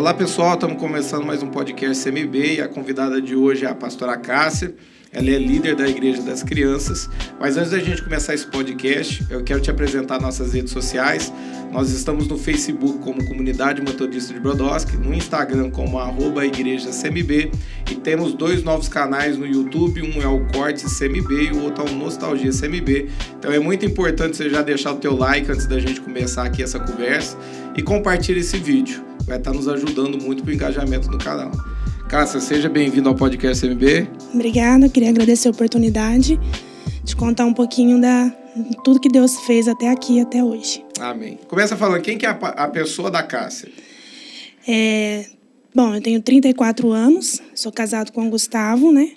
Olá pessoal, estamos começando mais um podcast CMB e a convidada de hoje é a pastora Cássia. Ela é líder da Igreja das Crianças. Mas antes da gente começar esse podcast, eu quero te apresentar nossas redes sociais. Nós estamos no Facebook como Comunidade Metodista de Brodowski, no Instagram como @igrejacmb e temos 2 novos canais no YouTube, um é o Corte CMB e o outro é o Nostalgia CMB. Então é muito importante você já deixar o teu like antes da gente começar aqui essa conversa e compartilhe esse vídeo. Vai estar nos ajudando muito para o engajamento do canal. Cássia, seja bem-vindo ao podcast CMB. Obrigada, eu queria agradecer a oportunidade de contar um pouquinho de tudo que Deus fez até aqui, até hoje. Amém. Começa falando, quem que é a pessoa da Cássia? Bom, eu tenho 34 anos, sou casado com o Gustavo, né?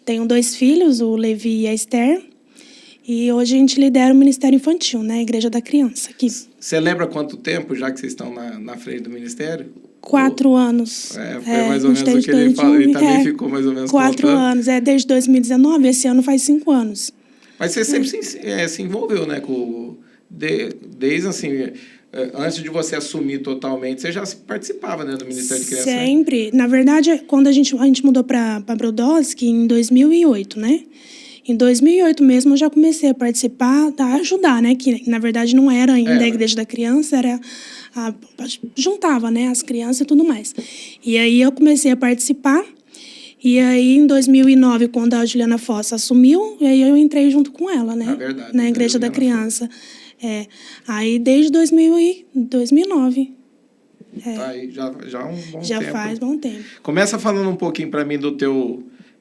Tenho 2 filhos, o Levi e a Esther. E hoje a gente lidera o Ministério Infantil, né? A Igreja da Criança aqui. Você lembra quanto tempo, já que vocês estão na frente do ministério? 4 anos. Foi mais ou menos o que ele falou. Ele também ficou mais ou menos 4 anos, desde 2019. Esse ano faz 5 anos. Mas você sempre se envolveu, né? Desde assim, antes de você assumir totalmente, você já participava, né, do Ministério de Criança? Sempre. Na verdade, quando a gente mudou para Brodowski em 2008, né? Em 2008 mesmo eu já comecei a participar, a ajudar, né? Que na verdade não era ainda a Igreja da Criança, juntava, né, as crianças e tudo mais. E aí eu comecei a participar. E aí em 2009, quando a Juliana Fossa assumiu, e aí eu entrei junto com ela, né? Verdade, na Igreja da Criança. Aí desde 2009. Tá aí, já um bom tempo. Já faz bom tempo. Começa falando um pouquinho para mim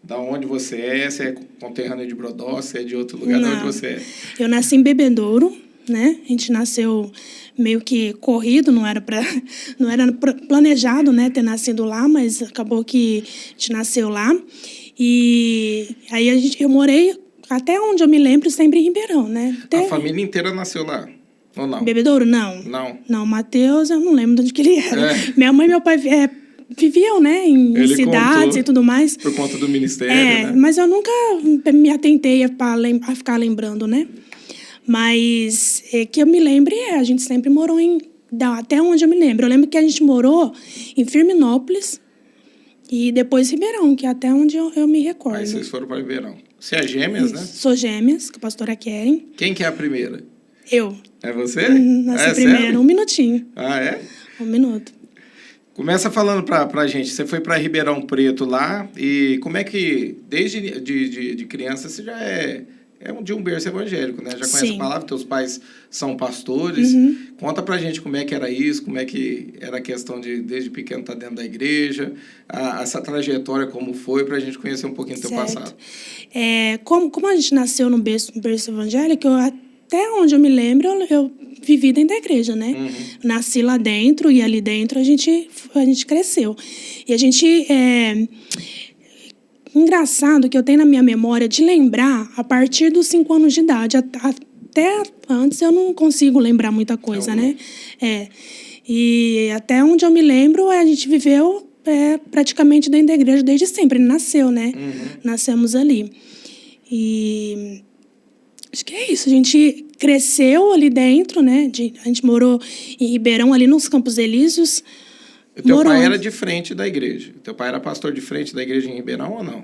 da onde você é, se é conterrâneo de Brodowski, se é de outro lugar, de onde você é? Eu nasci em Bebedouro, né? A gente nasceu meio que corrido, não era planejado, né, ter nascido lá, mas acabou que a gente nasceu lá. E aí eu morei, até onde eu me lembro, sempre em Ribeirão, né? A família inteira nasceu lá, ou não? Bebedouro, não. Não? Não, Matheus, eu não lembro de onde que ele era. Minha mãe e meu pai viviam, né, em cidades e tudo mais. Por conta do ministério, né? Mas eu nunca me atentei a ficar lembrando, né? Mas que eu me lembre, a gente sempre morou até onde eu me lembro. Eu lembro que a gente morou em Firminópolis e depois Ribeirão, que é até onde eu me recordo. Aí vocês foram para Ribeirão. Você é gêmeas, né? Sou gêmeas, com a pastora Keren. Quem que é a primeira? Eu. É você? Nasci primeiro, sério? 1 minutinho. Ah, é? 1 minuto. Começa falando pra gente, você foi para Ribeirão Preto lá, e como é que, desde de criança, você já é de um berço evangélico, né? Já conhece a palavra, teus pais são pastores. Conta pra gente como é que era isso, como é que era a questão de, desde pequeno, estar dentro da igreja, essa trajetória, como foi, pra gente conhecer um pouquinho do teu passado. Como a gente nasceu no berço evangélico, até onde eu me lembro, eu vivi dentro da igreja, né? Nasci lá dentro e ali dentro a gente cresceu. E a gente... Engraçado que eu tenho na minha memória de lembrar a partir dos 5 anos de idade. Até antes eu não consigo lembrar muita coisa, né? E até onde eu me lembro, a gente viveu praticamente dentro da igreja desde sempre. Nasceu, né? Nascemos ali. E acho que é isso. A gente cresceu ali dentro, né? A gente morou em Ribeirão, ali nos Campos Elíseos. O teu pai era de frente da igreja? O teu pai era pastor de frente da igreja em Ribeirão ou não?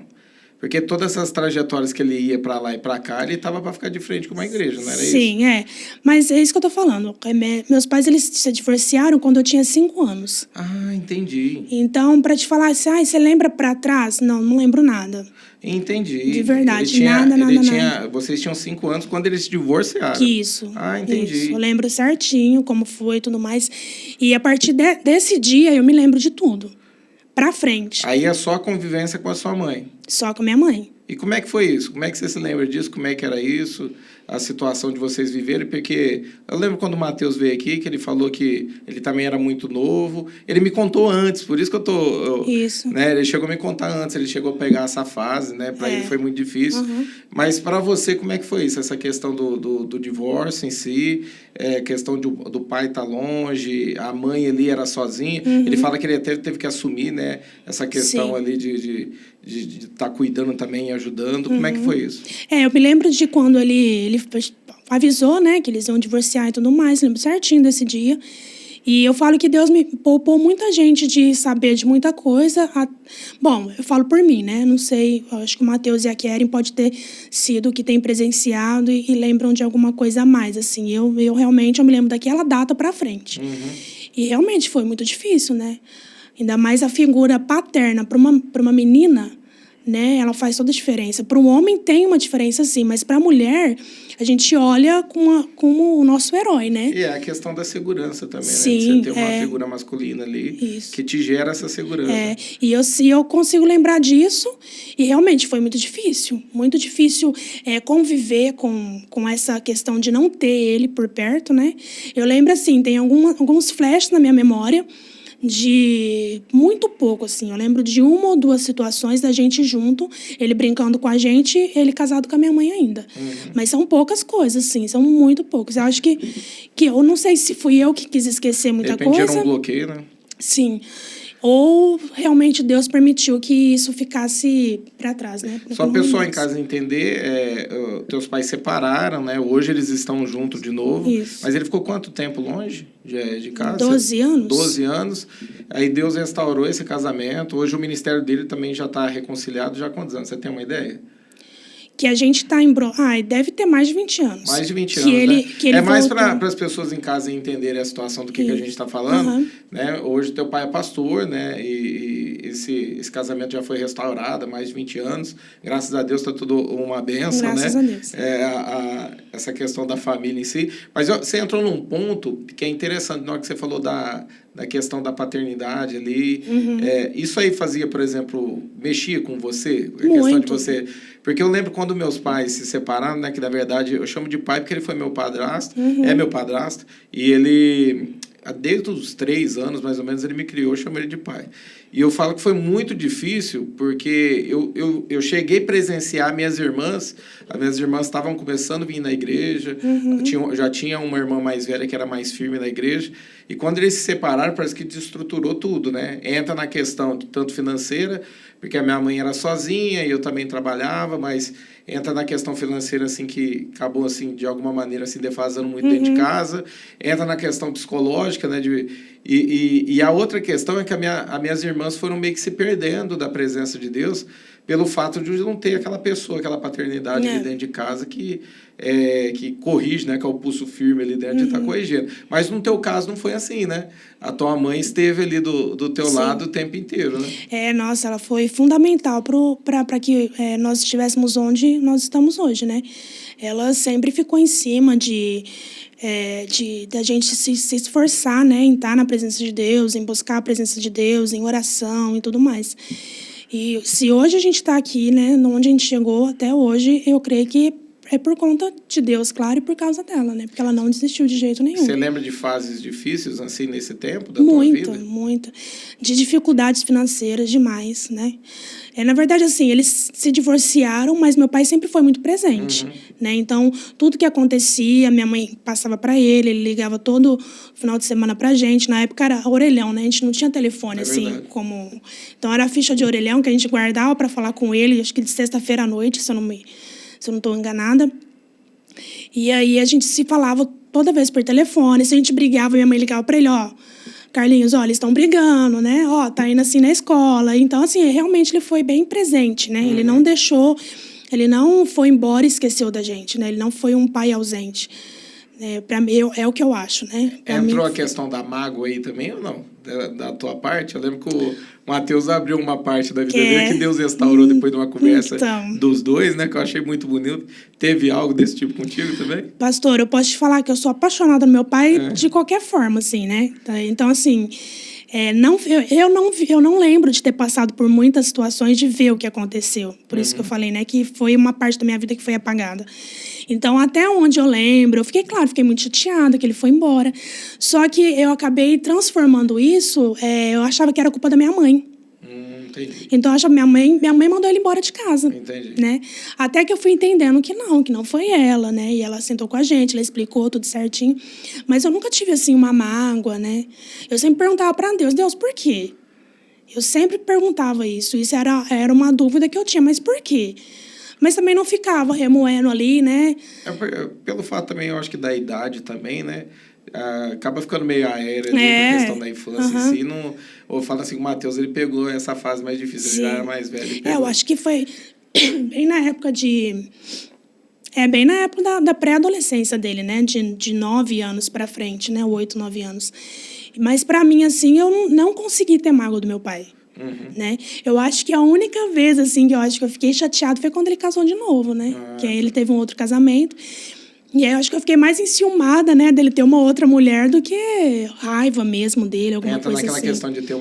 Porque todas essas trajetórias que ele ia para lá e para cá, ele estava para ficar de frente com uma igreja, não era isso? Sim, Mas é isso que eu estou falando. Meus pais, eles se divorciaram quando eu tinha 5 anos. Ah, entendi. Então, para te falar assim, você lembra para trás? Não lembro nada. Entendi. De verdade, nada. Vocês tinham 5 anos quando eles se divorciaram. Isso. Ah, entendi. Isso. Eu lembro certinho como foi e tudo mais. E a partir desse dia, eu me lembro de tudo. Pra frente. Aí é só a convivência com a sua mãe? Só com a minha mãe. E como é que foi isso? Como é que você se lembra disso? Como é que era isso? A situação de vocês viverem? Porque eu lembro quando o Matheus veio aqui, que ele falou que ele também era muito novo. Ele me contou antes, por isso que eu tô... Isso. Né, ele chegou a me contar antes, ele chegou a pegar essa fase, né? Para ele foi muito difícil. Mas para você, como é que foi isso? Essa questão do divórcio em si, questão do pai estar longe, a mãe ali era sozinha. Ele fala que ele até teve que assumir, né? Essa questão ali de estar cuidando também e ajudando. Como é que foi isso? Eu me lembro de quando ele avisou, né, que eles iam divorciar e tudo mais. Lembro certinho desse dia. E eu falo que Deus me poupou muita gente de saber de muita coisa. Bom, eu falo por mim, né? Não sei, acho que o Matheus e a Keren pode ter sido que tem presenciado e lembram de alguma coisa a mais, assim. Eu realmente me lembro daquela data para frente. E realmente foi muito difícil, né? Ainda mais a figura paterna para uma menina, né? Ela faz toda a diferença. Para o homem tem uma diferença, sim, mas para a mulher a gente olha como o nosso herói, né? E é a questão da segurança também, sim, né? Você ter uma figura masculina ali que te gera essa segurança. E eu consigo lembrar disso e realmente foi muito difícil conviver com essa questão de não ter ele por perto, né? Eu lembro, assim, tem alguns flashes na minha memória de muito pouco, assim. Eu lembro de 1 ou 2 situações da gente junto, ele brincando com a gente, ele casado com a minha mãe ainda. Mas são poucas coisas, assim, são muito poucas. Eu acho que eu não sei se fui eu que quis esquecer muita coisa. De repente era um bloqueio, né? Sim. Ou realmente Deus permitiu que isso ficasse para trás, né? Só o pessoal em casa entender, teus pais separaram, né? Hoje eles estão juntos de novo. Isso. Mas ele ficou quanto tempo longe de casa? 12 anos. 12 anos. Aí Deus restaurou esse casamento. Hoje o ministério dele também já está reconciliado. Já há quantos anos? Você tem uma ideia? Que a gente está em... deve ter mais de 20 anos. Mais de 20 anos, né? Que ele mais para as pessoas em casa entenderem a situação do que a gente está falando. Né? Hoje teu pai é pastor, né? E esse casamento já foi restaurado há mais de 20 anos. Graças a Deus está tudo uma bênção, Graças a Deus. Essa questão da família em si. Mas você entrou num ponto que é interessante, na hora que você falou da questão da paternidade ali. Isso aí fazia, por exemplo, mexia com você? A questão de você... Porque eu lembro quando meus pais se separaram, né? Que, na verdade, eu chamo de pai porque ele foi meu padrasto. É meu padrasto. E ele... Desde os 3 anos, mais ou menos, ele me criou, eu chamo ele de pai. E eu falo que foi muito difícil, porque eu cheguei a presenciar minhas irmãs. As minhas irmãs estavam começando a vir na igreja. Já tinha uma irmã mais velha que era mais firme na igreja. E quando eles se separaram, parece que desestruturou tudo, né? Entra na questão tanto financeira, porque a minha mãe era sozinha e eu também trabalhava, mas entra na questão financeira, assim, que acabou, assim, de alguma maneira, assim, defasando muito dentro de casa. Entra na questão psicológica, né? E a outra questão é que as minhas irmãs foram meio que se perdendo da presença de Deus pelo fato de não ter aquela pessoa, aquela paternidade ali dentro de casa que corrige, né? Que é o pulso firme ali dentro de estar corrigindo. Mas no teu caso não foi assim, né? A tua mãe esteve ali do teu lado o tempo inteiro, né? Nossa, ela foi fundamental para que nós estivéssemos onde nós estamos hoje, né? Ela sempre ficou em cima da gente se esforçar, né? Em estar na presença de Deus, em buscar a presença de Deus, em oração e tudo mais. E se hoje a gente está aqui, né? Onde a gente chegou até hoje, eu creio que é por conta de Deus, claro, e por causa dela, né? Porque ela não desistiu de jeito nenhum. Você lembra de fases difíceis, assim, nesse tempo da tua vida? Muita. De dificuldades financeiras demais, né? Na verdade, assim, eles se divorciaram, mas meu pai sempre foi muito presente, né? Então, tudo que acontecia, minha mãe passava para ele ligava todo final de semana pra gente. Na época era orelhão, né? A gente não tinha telefone, assim, como... Então, era a ficha de orelhão que a gente guardava para falar com ele, acho que de sexta-feira à noite, se eu não estou enganada. E aí a gente se falava toda vez por telefone. Se a gente brigava, minha mãe ligava para ele, Carlinhos, eles estão brigando, né? Tá indo assim na escola. Então, assim, realmente ele foi bem presente, né? Ele não deixou, ele não foi embora e esqueceu da gente, né? Ele não foi um pai ausente. Para mim, é o que eu acho, né? Entrou a questão da mágoa aí também ou não? Da tua parte? Eu lembro que o Matheus abriu uma parte da vida dele que Deus restaurou depois de uma conversa dos dois, né? Que eu achei muito bonito. Teve algo desse tipo contigo também? Pastor, eu posso te falar que eu sou apaixonada no meu pai de qualquer forma, assim, né? Então, assim... Eu não lembro de ter passado por muitas situações de ver o que aconteceu. Por isso que eu falei, né? Que foi uma parte da minha vida que foi apagada. Então, até onde eu lembro, eu fiquei muito chateada que ele foi embora. Só que eu acabei transformando isso, eu achava que era culpa da minha mãe. Entendi. Então, eu achava minha mãe mandou ele embora de casa. Entendi. Né? Até que eu fui entendendo que não foi ela, né? E ela sentou com a gente, ela explicou tudo certinho. Mas eu nunca tive, assim, uma mágoa, né? Eu sempre perguntava para Deus, por quê? Eu sempre perguntava isso. Isso era uma dúvida que eu tinha, mas por quê? Mas também não ficava remoendo ali, né? Pelo fato também, eu acho que da idade também, né? acaba ficando meio aérea ali na questão da infância em si. Não, ou fala assim, o Mateus, ele pegou essa fase mais difícil, ele já era mais velho. Eu acho que foi bem na época bem na época da pré-adolescência dele, né? De 9 anos para frente, né? 8, 9 anos. Mas, para mim, assim, eu não consegui ter mágoa do meu pai. Né? Eu acho que a única vez, assim, que eu acho que eu fiquei chateado foi quando ele casou de novo, né? Que aí ele teve um outro casamento. E aí eu acho que eu fiquei mais enciumada, né, dele ter uma outra mulher do que raiva mesmo dele, alguma coisa assim. Entra naquela questão de ter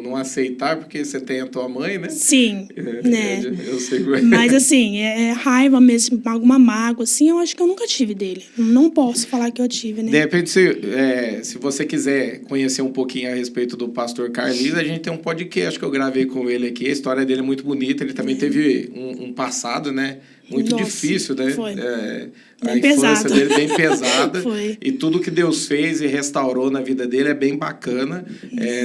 não aceitar porque você tem a tua mãe, né? Sim, né? Eu sei. Mas assim, raiva mesmo, alguma mágoa, assim, eu acho que eu nunca tive dele. Não posso falar que eu tive, né? De repente, se você quiser conhecer um pouquinho a respeito do pastor Carlinhos, a gente tem um podcast que eu gravei com ele aqui, a história dele é muito bonita, ele também teve um passado, né? Muito difícil, né? Foi. A infância dele bem pesada. Foi. E tudo que Deus fez e restaurou na vida dele é bem bacana.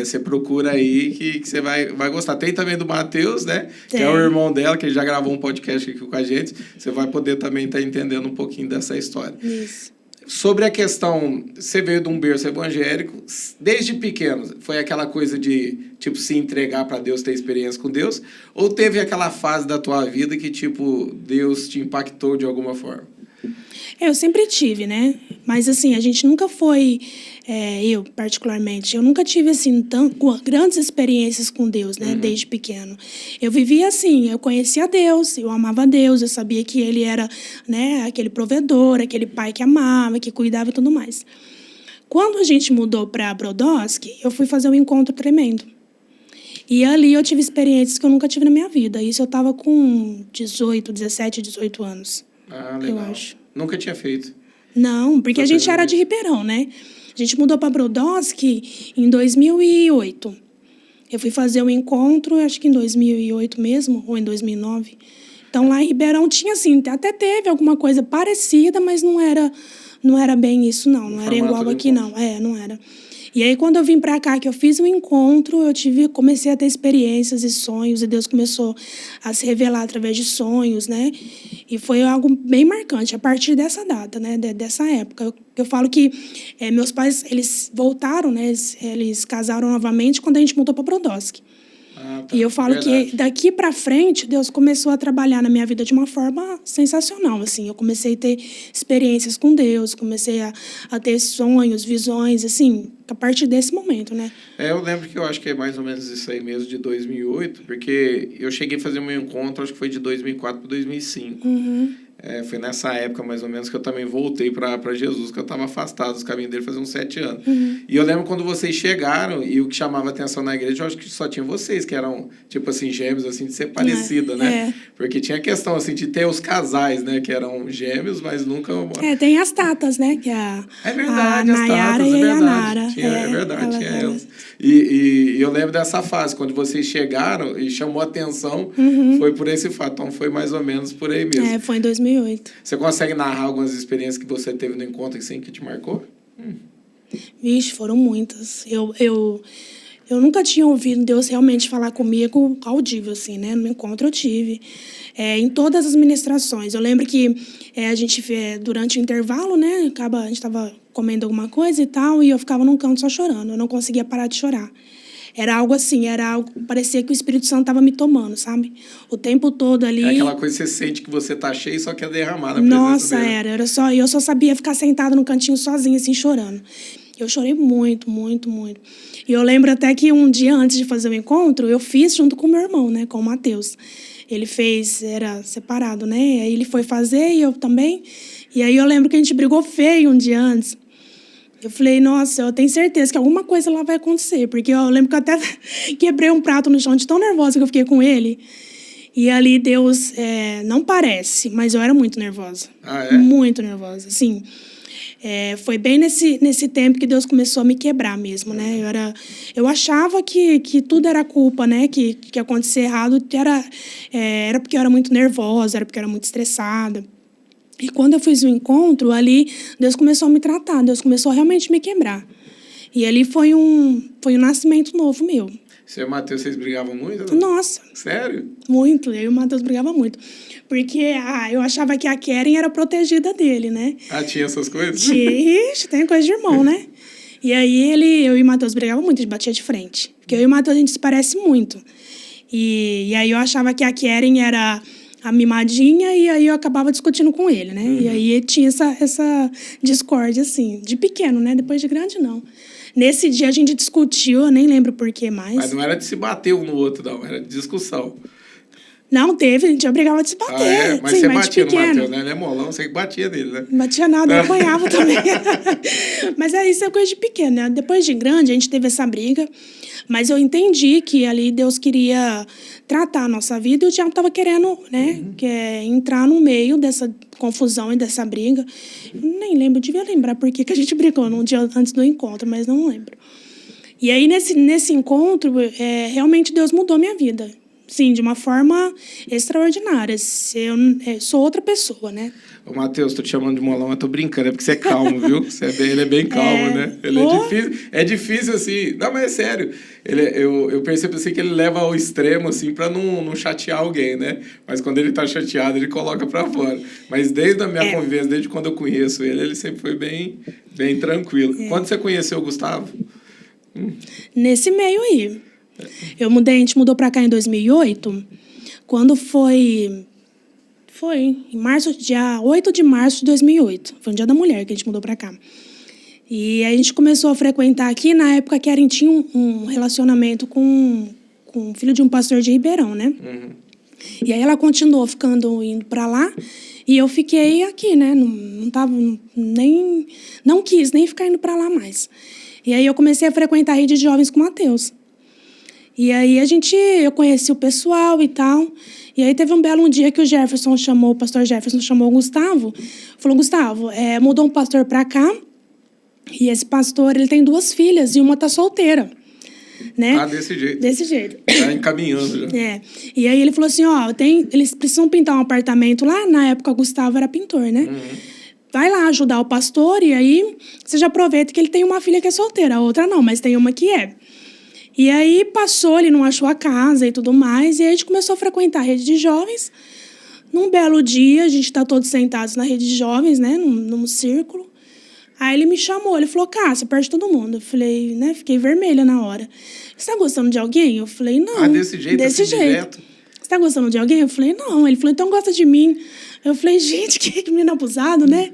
Você procura aí que você vai gostar. Tem também do Mateus, né? Que é o irmão dela, que ele já gravou um podcast aqui com a gente. Você vai poder também estar entendendo um pouquinho dessa história. Isso. Sobre a questão, você veio de um berço evangélico, desde pequeno, foi aquela coisa de, tipo, se entregar para Deus, ter experiência com Deus? Ou teve aquela fase da tua vida que, tipo, Deus te impactou de alguma forma? Eu sempre tive, né? Mas, assim, a gente nunca foi... eu, particularmente, eu nunca tive, assim, grandes experiências com Deus, né? Desde pequeno. Eu vivia assim, eu conhecia Deus, eu amava Deus, eu sabia que Ele era, né, aquele provedor, aquele pai que amava, que cuidava e tudo mais. Quando a gente mudou para Brodowski, eu fui fazer um encontro tremendo. E ali eu tive experiências que eu nunca tive na minha vida. Isso eu estava com 17, 18 anos. Ah, legal. Eu acho. Nunca tinha feito. Não, porque a gente era de Ribeirão, né? A gente mudou para Brodowski em 2008. Eu fui fazer um encontro, acho que em 2008 mesmo, ou em 2009. Então, lá em Ribeirão tinha, assim, até teve alguma coisa parecida, mas não era bem isso, não. Não era igual aqui, não. Não era. E aí, quando eu vim para cá, que eu fiz um encontro, comecei a ter experiências e sonhos, e Deus começou a se revelar através de sonhos, né? E foi algo bem marcante, a partir dessa data, né? Dessa época. Eu falo que meus pais, eles voltaram, né? Eles casaram novamente quando a gente mudou para Brodowski. Tá. E eu falo que daqui para frente, Deus começou a trabalhar na minha vida de uma forma sensacional, assim. Eu comecei a ter experiências com Deus, comecei a ter sonhos, visões, assim, a partir desse momento, né? Eu lembro que eu acho que é mais ou menos isso aí mesmo, de 2008, porque eu cheguei a fazer meu encontro, acho que foi de 2004 para 2005. Foi nessa época, mais ou menos, que eu também voltei para Jesus, que eu estava afastado dos caminhos dele fazia uns 7 anos. E eu lembro quando vocês chegaram, e o que chamava atenção na igreja, eu acho que só tinha vocês, que eram, tipo assim, gêmeos, assim, de ser parecida, né? Porque tinha a questão, assim, de ter os casais, né, que eram gêmeos, mas nunca... tem as tatas, né, que a verdade, a as Nayara tatas, e a Nara. É verdade, tinha elas. E eu lembro dessa fase, quando vocês chegaram e chamou atenção, foi por esse fato. Então, foi mais ou menos por aí mesmo. Foi em 2008. Você consegue narrar algumas experiências que você teve no encontro, assim, que te marcou? Vixe, foram muitas. Eu nunca tinha ouvido Deus realmente falar comigo audível, assim, né? No encontro eu tive. Em todas as ministrações. Eu lembro que a gente, durante o intervalo, né? A gente estava comendo alguma coisa e tal, e eu ficava num canto só chorando. Eu não conseguia parar de chorar. Era algo assim, parecia que o Espírito Santo estava me tomando, sabe? O tempo todo ali. É aquela coisa que você sente que você tá cheio e só quer derramar na presença Nossa, dele. eu só sabia ficar sentada no cantinho sozinha, assim, chorando. Eu chorei muito, muito, muito. E eu lembro até que um dia antes de fazer o encontro, eu fiz junto com o meu irmão, né? Com o Mateus. Ele fez, era separado, né? Aí ele foi fazer e eu também. E aí eu lembro que a gente brigou feio um dia antes. Eu falei, nossa, eu tenho certeza que alguma coisa lá vai acontecer. Porque eu lembro que eu até quebrei um prato no chão de tão nervosa que eu fiquei com ele. E ali Deus, não parece, mas eu era muito nervosa. Ah, é? Muito nervosa, assim. Foi bem nesse tempo que Deus começou a me quebrar mesmo, né? Eu achava que tudo era culpa, né? Que acontecia errado era porque eu era muito nervosa, era porque eu era muito estressada. E quando eu fiz o encontro, ali, Deus começou a me tratar, Deus começou a realmente me quebrar. E ali foi um nascimento novo meu. Você e o Matheus, vocês brigavam muito? Não? Nossa. Sério? Muito. Eu e o Matheus brigavam muito. Porque eu achava que a Keren era protegida dele, né? Ah, tinha essas coisas? Ixi, tem coisa de irmão, né? E aí eu e o Matheus brigavam muito, a gente batia de frente. Porque eu e o Matheus, a gente se parece muito. E aí eu achava que a Keren era a mimadinha e aí eu acabava discutindo com ele, né? E aí tinha essa discórdia, assim, de pequeno, né? Depois de grande, não. Nesse dia a gente discutiu, eu nem lembro por que mais. Mas não era de se bater um no outro, não. Era de discussão. Não, teve, a gente brigava de se bater. Ah, é? Mas sim, você mas batia de no pequeno. Matheus, né? Ele é molão, você que batia nele, né? Não batia nada, eu apanhava também. Mas isso é coisa de pequeno, né? Depois de grande, a gente teve essa briga. Mas eu entendi que ali Deus queria tratar a nossa vida e o diabo estava querendo, né? Que é entrar no meio dessa confusão e dessa briga. Eu nem lembro, eu devia lembrar por que a gente brigou num dia antes do encontro, mas não lembro. E aí, nesse encontro, realmente Deus mudou minha vida. Sim, de uma forma extraordinária. Eu sou outra pessoa, né? Ô, Matheus, tô te chamando de molão, mas tô brincando, é porque você é calmo, viu? Ele é bem calmo, né? Ele é difícil, assim... Não, mas é sério. Eu percebo, assim, que ele leva ao extremo, assim, pra não chatear alguém, né? Mas quando ele tá chateado, ele coloca pra fora. Mas desde a minha convivência, desde quando eu conheço ele sempre foi bem tranquilo. Quando você conheceu o Gustavo? Nesse meio aí. A gente mudou pra cá em 2008, quando foi em março, dia 8 de março de 2008. Foi no Dia da Mulher que a gente mudou pra cá. E a gente começou a frequentar aqui, na época que a Keren tinha um relacionamento com o filho de um pastor de Ribeirão, né? E aí ela continuou indo pra lá, e eu fiquei aqui, né? Não quis nem ficar indo pra lá mais. E aí eu comecei a frequentar a rede de jovens com o Matheus. E aí eu conheci o pessoal e tal. E aí teve um belo dia que o pastor Jefferson chamou o Gustavo. Falou, Gustavo, mudou um pastor pra cá. E esse pastor, ele tem 2 filhas e uma tá solteira. Né? Ah, desse jeito. Desse jeito. Tá encaminhando já. E aí ele falou assim, eles precisam pintar um apartamento lá. Na época o Gustavo era pintor, né? Vai lá ajudar o pastor e aí você já aproveita que ele tem uma filha que é solteira. A outra não, mas tem uma que é. E aí passou, ele não achou a casa e tudo mais, e aí a gente começou a frequentar a rede de jovens. Num belo dia, a gente está todos sentados na rede de jovens, né, num círculo. Aí ele me chamou, ele falou, Cássia, perto de todo mundo. Eu falei, né, fiquei vermelha na hora. Você tá gostando de alguém? Eu falei, não. Ah, desse jeito, desse assim, jeito. Direto? Você tá gostando de alguém? Eu falei, não. Ele falou, então gosta de mim. Eu falei, gente, que menino abusado, né?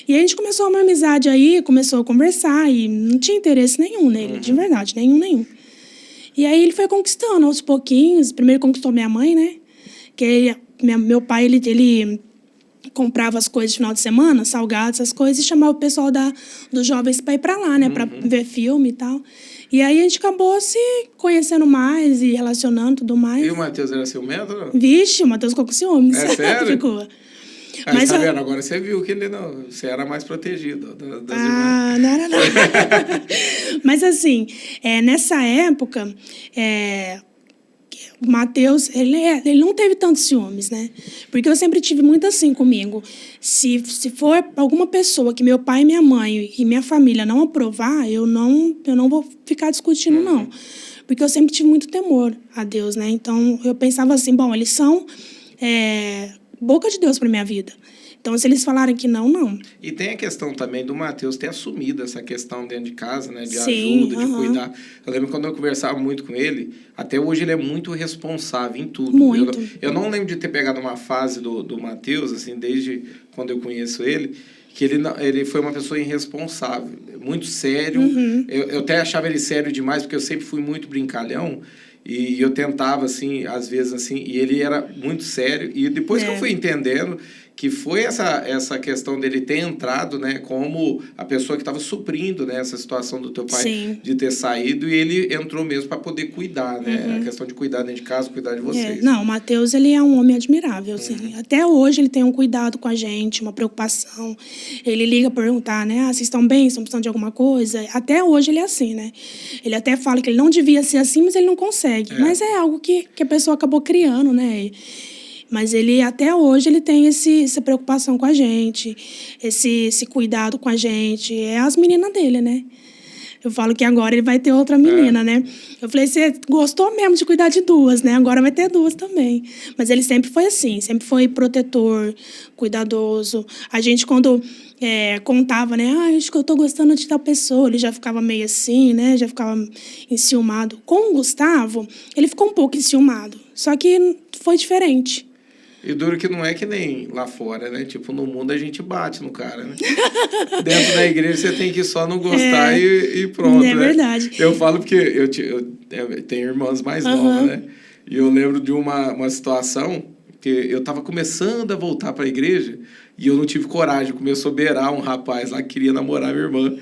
E a gente começou uma amizade aí, começou a conversar e não tinha interesse nenhum nele, de verdade, nenhum. E aí ele foi conquistando aos pouquinhos. Primeiro conquistou minha mãe, né? Que meu pai, ele comprava as coisas de final de semana, salgados, essas coisas, e chamava o pessoal dos jovens para ir para lá, né? Para ver filme e tal. E aí a gente acabou se conhecendo mais e relacionando tudo mais. E o Matheus era ciumento, não? Vixe, o Matheus ficou com ciúmes. É sério? Ficou. Mas tá vendo? Agora você viu que você era mais protegido das irmãs. Não era não. Mas assim, nessa época, o Matheus, ele não teve tantos ciúmes, né? Porque eu sempre tive muito assim comigo. Se for alguma pessoa que meu pai, minha mãe e minha família não aprovar, eu não vou ficar discutindo, não. Porque eu sempre tive muito temor a Deus, né? Então, eu pensava assim, bom, eles são boca de Deus para minha vida. Então, se eles falarem que não, não. E tem a questão também do Matheus ter assumido essa questão dentro de casa, né? De Sim, ajuda, de cuidar. Eu lembro quando eu conversava muito com ele, até hoje ele é muito responsável em tudo. Muito. Eu não lembro de ter pegado uma fase do Matheus, assim, desde quando eu conheço ele, que ele foi uma pessoa irresponsável, muito sério. Eu até achava ele sério demais, porque eu sempre fui muito brincalhão. E eu tentava, assim, às vezes, assim, e ele era muito sério. E depois que eu fui entendendo que foi essa questão dele ter entrado, né, como a pessoa que estava suprindo, né, essa situação do teu pai. Sim. De ter saído, e ele entrou mesmo para poder cuidar, né, a questão de cuidar dentro de casa, cuidar de vocês. Não, o Matheus, ele é um homem admirável, assim. Até hoje ele tem um cuidado com a gente, uma preocupação. Ele liga para perguntar, né, vocês estão bem, estão precisando de alguma coisa? Até hoje ele é assim, né. Ele até fala que ele não devia ser assim, mas ele não consegue. Mas é algo que a pessoa acabou criando, né. Mas ele, até hoje, ele tem essa preocupação com a gente, esse cuidado com a gente. É as meninas dele, né? Eu falo que agora ele vai ter outra menina, né? Eu falei, você gostou mesmo de cuidar de duas, né? Agora vai ter duas também. Mas ele sempre foi assim, sempre foi protetor, cuidadoso. A gente, quando contava, né? Acho que eu tô gostando de tal pessoa. Ele já ficava meio assim, né? Já ficava enciumado. Com o Gustavo, ele ficou um pouco enciumado. Só que foi diferente. E duro que não é que nem lá fora, né? Tipo, no mundo a gente bate no cara, né? Dentro da igreja você tem que só não gostar e pronto, né? É verdade. Eu falo porque eu tenho irmãs mais novas, né? E eu lembro de uma situação que eu tava começando a voltar para a igreja e eu não tive coragem. Começou a beirar um rapaz lá que queria namorar minha irmã.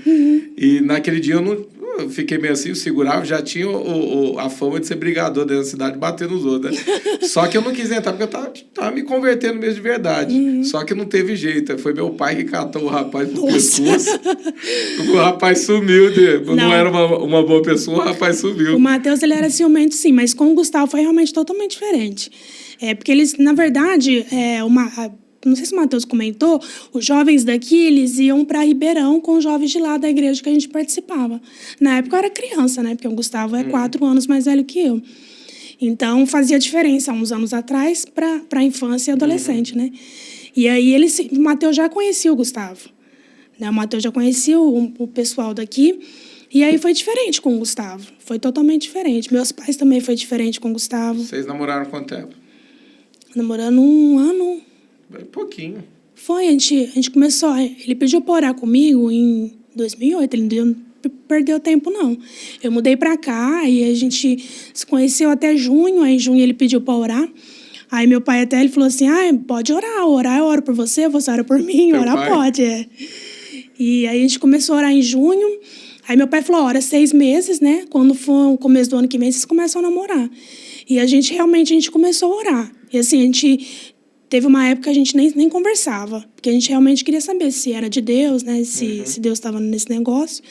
E naquele dia eu fiquei meio assim, eu segurava, já tinha a fama de ser brigador dentro da cidade, batendo nos outros, né? Só que eu não quis entrar, porque eu tava me convertendo mesmo de verdade. Só que não teve jeito. Foi meu pai que catou o rapaz pro pescoço. O rapaz sumiu. Não era uma boa pessoa, o rapaz sumiu. O Matheus, ele era ciumento, sim, mas com o Gustavo foi realmente totalmente diferente. Porque eles, na verdade, não sei se o Matheus comentou, os jovens daqui, eles iam para Ribeirão com os jovens de lá da igreja que a gente participava. Na época eu era criança, né? Porque o Gustavo é 4 anos mais velho que eu. Então, fazia diferença, há uns anos atrás, para a infância e adolescente, né? E aí, o Matheus já conhecia o Gustavo. Né? O Matheus já conhecia o pessoal daqui. E aí, foi diferente com o Gustavo. Foi totalmente diferente. Meus pais também foi diferente com o Gustavo. Vocês namoraram quanto tempo? Namorando 1 ano. Pouquinho. Foi, a gente começou... Ele pediu para orar comigo em 2008. Ele não perdeu tempo, não. Eu mudei para cá e a gente se conheceu até junho. Aí, em junho, ele pediu para orar. Aí, meu pai ele falou assim, pode orar eu oro por você ora por mim, Teu orar pai? pode, E aí, a gente começou a orar em junho. Aí, meu pai falou, ora 6 meses, né? Quando for o começo do ano que vem, vocês começam a namorar. E a gente começou a orar. E assim, a gente... Teve uma época que a gente nem conversava, porque a gente realmente queria saber se era de Deus, né? Se Deus estava nesse negócio.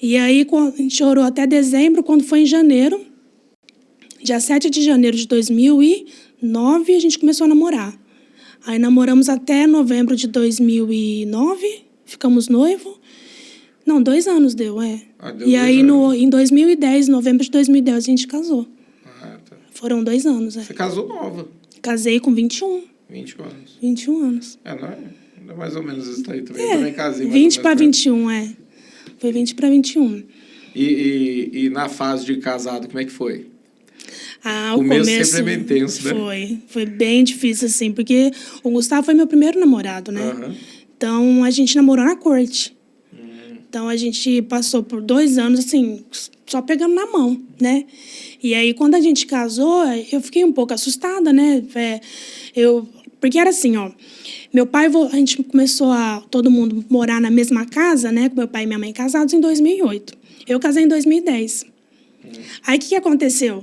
E aí, a gente orou até dezembro, quando foi em janeiro, dia 7 de janeiro de 2009, a gente começou a namorar. Aí namoramos até novembro de 2009, ficamos noivos. Não, 2 anos deu, deu e aí, 2 anos. em 2010, novembro de 2010, a gente casou. Tá. Foram 2 anos, Você casou nova. Casei com 21. 21 anos. 21 anos. Não é mais ou menos isso aí também. Eu também casei mais 20 para 21, Foi 20 para 21. E na fase de casado, como é que foi? O começo sempre é bem tenso, né? Foi bem difícil, assim, porque o Gustavo foi meu primeiro namorado, né? Então, a gente namorou na corte. Então, a gente passou por 2 anos, assim, só pegando na mão, né? E aí, quando a gente casou, eu fiquei um pouco assustada, né? Porque era assim, meu pai, a gente começou todo mundo morar na mesma casa, né? Com meu pai e minha mãe casados em 2008. Eu casei em 2010. Aí, o que aconteceu?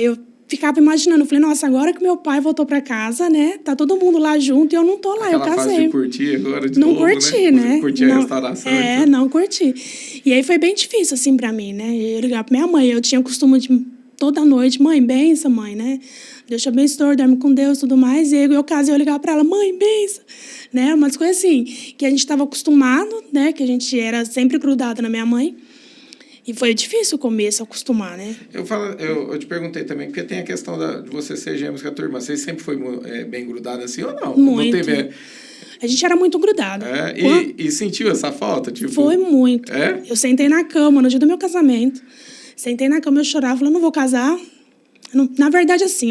Eu ficava imaginando, falei, nossa, agora que meu pai voltou para casa, né? Tá todo mundo lá junto e eu não tô lá, eu casei. Fase de curtir agora de não novo, curti, né? Curtir a restauração. Não curti. E aí foi bem difícil, assim, para mim, né? Eu ligava pra minha mãe, eu tinha o costume de toda noite, mãe, benção, mãe, né? Deus te abençoe, dorme com Deus e tudo mais. E aí eu casei, eu ligava para ela, mãe, benção. Né? Umas coisas assim, que a gente estava acostumado, né? Que a gente era sempre grudada na minha mãe. E foi difícil o começo, acostumar, né? Eu te perguntei também, porque tem a questão de você ser gêmeos com a tua irmã. Você sempre foi bem grudada assim ou não? Muito. Não teve... A gente era muito grudado. E sentiu essa falta? Tipo... Foi muito. É? Eu sentei na cama no dia do meu casamento. Sentei na cama, eu chorava, falei, não vou casar. Na verdade, assim,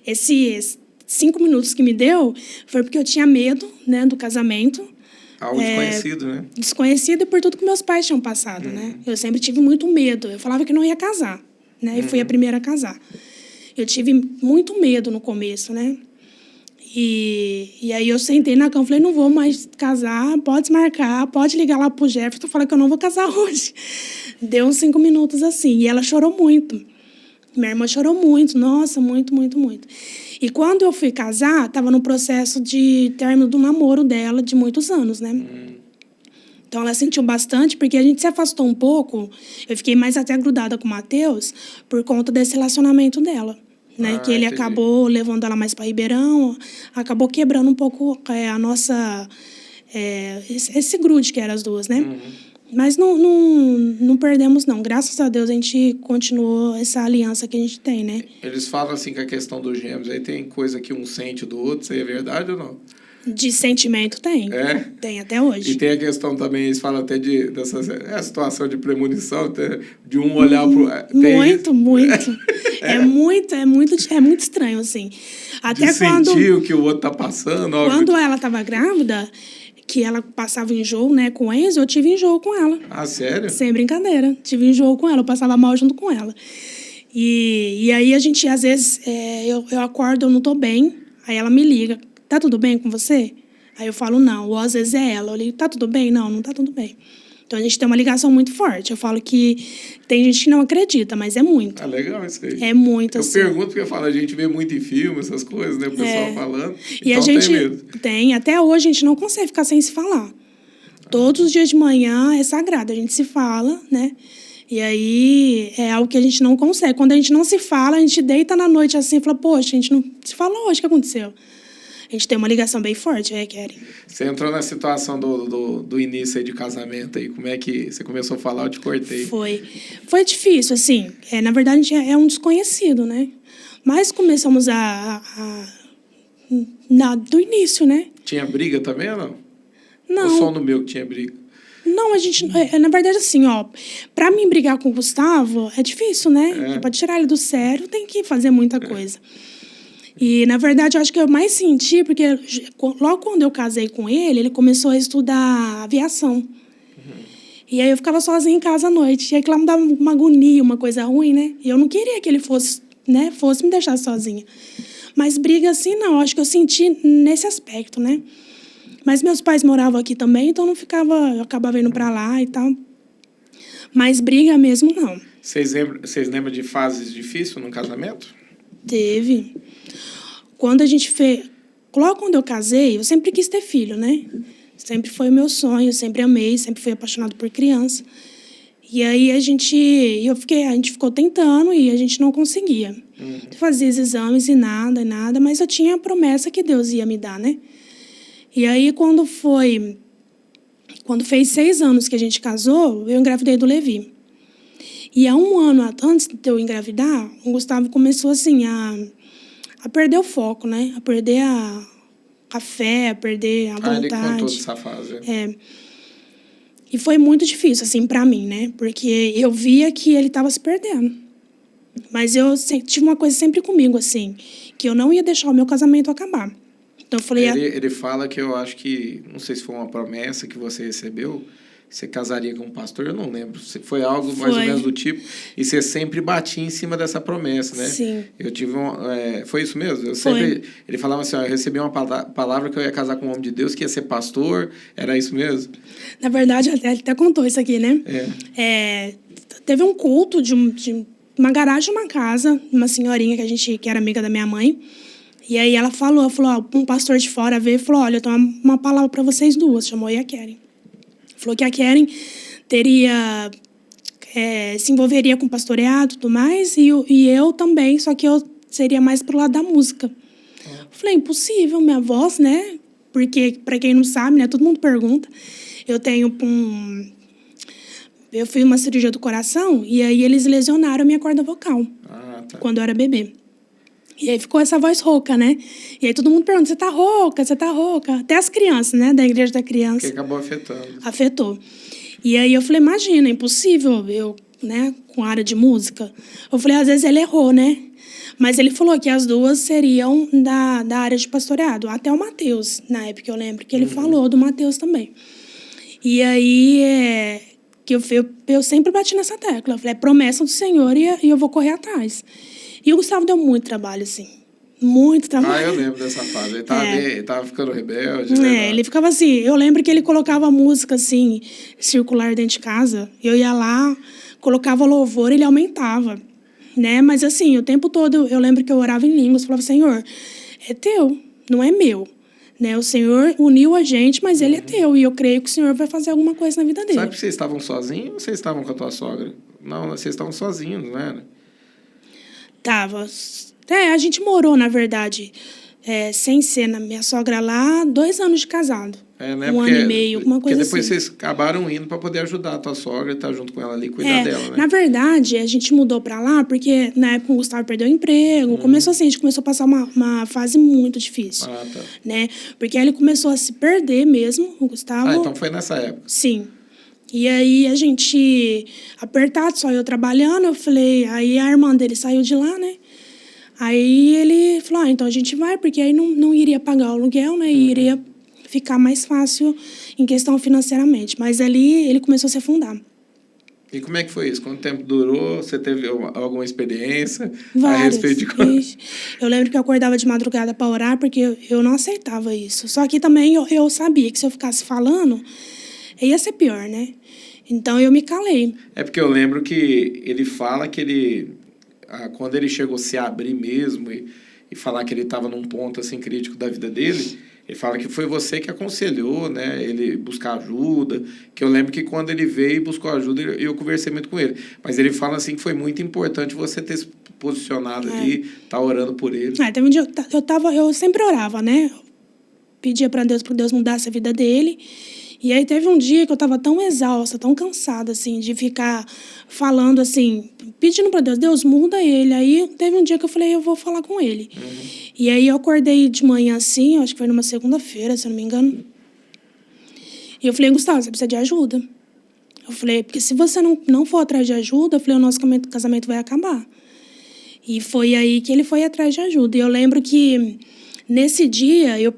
esses 5 minutos que me deu foi porque eu tinha medo, né, do casamento. Algo desconhecido, né? Desconhecido por tudo que meus pais tinham passado, né? Eu sempre tive muito medo. Eu falava que não ia casar, né? E fui a primeira a casar. Eu tive muito medo no começo, né? E aí eu sentei na cama e falei, não vou mais casar, pode desmarcar, pode ligar lá pro Jefferson, falar que eu não vou casar hoje. Deu uns 5 minutos assim, e ela chorou muito. Minha irmã chorou muito, nossa, muito, muito, muito. E quando eu fui casar, estava no processo de término do namoro dela, de muitos anos, né? Então, ela sentiu bastante, porque a gente se afastou um pouco. Eu fiquei mais até grudada com o Matheus por conta desse relacionamento dela. Né? Que ele acabou levando ela mais para Ribeirão, acabou quebrando um pouco a nossa... esse grude que eram as duas, né? Mas não perdemos, não. Graças a Deus, a gente continuou essa aliança que a gente tem, né? Eles falam assim que a questão dos gêmeos aí tem coisa que um sente do outro, isso aí é verdade ou não? De sentimento tem. É? Tem até hoje. E tem a questão também, eles falam até dessa situação de premonição, até de um olhar pro... Muito. É muito estranho, assim. Até de sentir o que o outro tá passando. Quando ela estava grávida, que ela passava enjoo, né, com o Enzo, eu tive enjoo com ela. Ah, sério? Sem brincadeira. Tive enjoo com ela, eu passava mal junto com ela. E aí a gente, às vezes, eu acordo, eu não tô bem, aí ela me liga, tá tudo bem com você? Aí eu falo, não. Ou às vezes é ela, eu ligo, tá tudo bem? Não tá tudo bem. Então a gente tem uma ligação muito forte. Eu falo que tem gente que não acredita, mas é muito. Ah, legal isso aí. É muito, eu assim. Eu pergunto porque eu falo, a gente vê muito em filme, essas coisas, né? O pessoal falando. E então a gente tem medo. tem, até hoje a gente não consegue ficar sem se falar. Todos os dias de manhã é sagrado, a gente se fala, né? E aí é algo que a gente não consegue. Quando a gente não se fala, a gente deita na noite assim e fala, poxa, a gente não se falou hoje, o que aconteceu? A gente tem uma ligação bem forte, Keren. Você entrou na situação do início aí de casamento aí. Como é que você começou a falar? Eu te cortei. Foi difícil, assim. Na verdade, a gente é um desconhecido, né? Mas começamos do início, né? Tinha briga também ou não? Não. Ou só no meu que tinha briga? Não, a gente... na verdade, assim, ó... Pra mim brigar com o Gustavo, é difícil, né? Pra tirar ele do sério, tem que fazer muita coisa. E, na verdade, eu acho que eu mais senti, porque logo quando eu casei com ele começou a estudar aviação. E aí eu ficava sozinha em casa à noite. E aí aquilo me dava uma agonia, uma coisa ruim, né? E eu não queria que ele fosse me deixar sozinha. Mas briga assim, não. Eu acho que eu senti nesse aspecto, né? Mas meus pais moravam aqui também, então eu acabava indo pra lá e tal. Mas briga mesmo, não. Vocês lembram de fases difíceis no casamento? Teve. Quando a gente fez... Logo quando eu casei, eu sempre quis ter filho, né? Sempre foi o meu sonho, sempre amei, sempre fui apaixonado por criança. E aí a gente ficou tentando e a gente não conseguia. Fazia os exames e nada, mas eu tinha a promessa que Deus ia me dar, né? E aí quando fez 6 anos que a gente casou, eu engravidei do Levi. E há 1 ano antes de eu engravidar, o Gustavo começou assim a perder o foco, né? A perder a fé, a perder a vontade. Ele contou dessa fase. E foi muito difícil, assim, pra mim, né? Porque eu via que ele estava se perdendo. Mas eu tive uma coisa sempre comigo, assim, que eu não ia deixar o meu casamento acabar. Então eu falei... Ele fala que eu acho que, não sei se foi uma promessa que você recebeu, você casaria com um pastor, eu não lembro. Foi algo mais ou menos do tipo. E você sempre batia em cima dessa promessa, né? Sim. Eu tive foi isso mesmo? Foi. Ele falava assim, eu recebi uma palavra que eu ia casar com um homem de Deus, que ia ser pastor. Era isso mesmo? Na verdade, ele até contou isso aqui, né? Teve um culto de uma garagem de uma casa, uma senhorinha que era amiga da minha mãe. E aí ela falou, um pastor de fora veio e falou, olha, eu tenho uma palavra para vocês duas. Chamou a Keren. Falou que a Keren se envolveria com pastoreado e tudo mais, e eu também, só que eu seria mais pro lado da música. Falei, impossível, minha voz, né? Porque, para quem não sabe, né, todo mundo pergunta, eu fiz uma cirurgia do coração, e aí eles lesionaram a minha corda vocal, quando eu era bebê. E aí ficou essa voz rouca, né? E aí todo mundo pergunta, você tá rouca? Até as crianças, né? Da igreja da criança. Que acabou afetando. Afetou. E aí eu falei, imagina, é impossível eu, né, com a área de música. Eu falei, às vezes ele errou, né? Mas ele falou que as duas seriam da área de pastoreado. Até o Mateus, na época eu lembro, que ele falou do Mateus também. E aí que eu sempre bati nessa tecla. Eu falei, é promessa do Senhor e eu vou correr atrás. E o Gustavo deu muito trabalho, assim. Muito trabalho. Eu lembro dessa fase. Ele tava ficando rebelde. Né? Ele ficava assim... Eu lembro que ele colocava música, assim, circular dentro de casa. Eu ia lá, colocava louvor, ele aumentava. Né? Mas, assim, o tempo todo, eu lembro que eu orava em línguas. Falava, Senhor, é teu, não é meu. Né? O Senhor uniu a gente, mas ele é teu. E eu creio que o Senhor vai fazer alguma coisa na vida dele. Sabe que vocês estavam sozinhos ou vocês estavam com a tua sogra? Não, vocês estavam sozinhos, não era? Tava. A gente morou, na verdade. sem ser na minha sogra lá, 2 anos de casado. Né? Um ano e meio, alguma coisa assim. Porque depois vocês acabaram indo para poder ajudar a tua sogra e estar junto com ela ali, cuidar dela, né? Na verdade, a gente mudou para lá porque na época o Gustavo perdeu o emprego. Começou assim, a gente começou a passar uma fase muito difícil. Tá. Né? Porque aí ele começou a se perder mesmo, o Gustavo. Então foi nessa época. Sim. E aí a gente, apertado, só eu trabalhando, eu falei, aí a irmã dele saiu de lá, né? Aí ele falou, então a gente vai, porque aí não iria pagar o aluguel, né? E iria ficar mais fácil em questão financeiramente. Mas ali ele começou a se afundar. E como é que foi isso? Quanto tempo durou? Você teve alguma experiência Várias. A respeito de... Eu lembro que eu acordava de madrugada para orar, porque eu não aceitava isso. Só que também eu sabia que se eu ficasse falando, ia ser pior, né? Então eu me calei. Porque eu lembro que ele fala que ele... Quando ele chegou a se abrir mesmo e falar que ele estava num ponto assim crítico da vida dele... Ele fala que foi você que aconselhou, né, ele buscar ajuda, que eu lembro que quando ele veio e buscou ajuda, eu conversei muito com ele. Mas ele fala assim que foi muito importante você ter se posicionado ali, estar orando por ele. Teve um dia eu sempre orava, né? Pedia para Deus mudasse a vida dele. E aí teve um dia que eu estava tão exausta, tão cansada, assim, de ficar falando, assim, pedindo para Deus, muda ele. Aí teve um dia que eu falei, eu vou falar com ele. E aí eu acordei de manhã, assim, acho que foi numa segunda-feira, se eu não me engano. E eu falei, Gustavo, você precisa de ajuda. Eu falei, porque se você não for atrás de ajuda, eu falei, o nosso casamento vai acabar. E foi aí que ele foi atrás de ajuda. E eu lembro que... Nesse dia, eu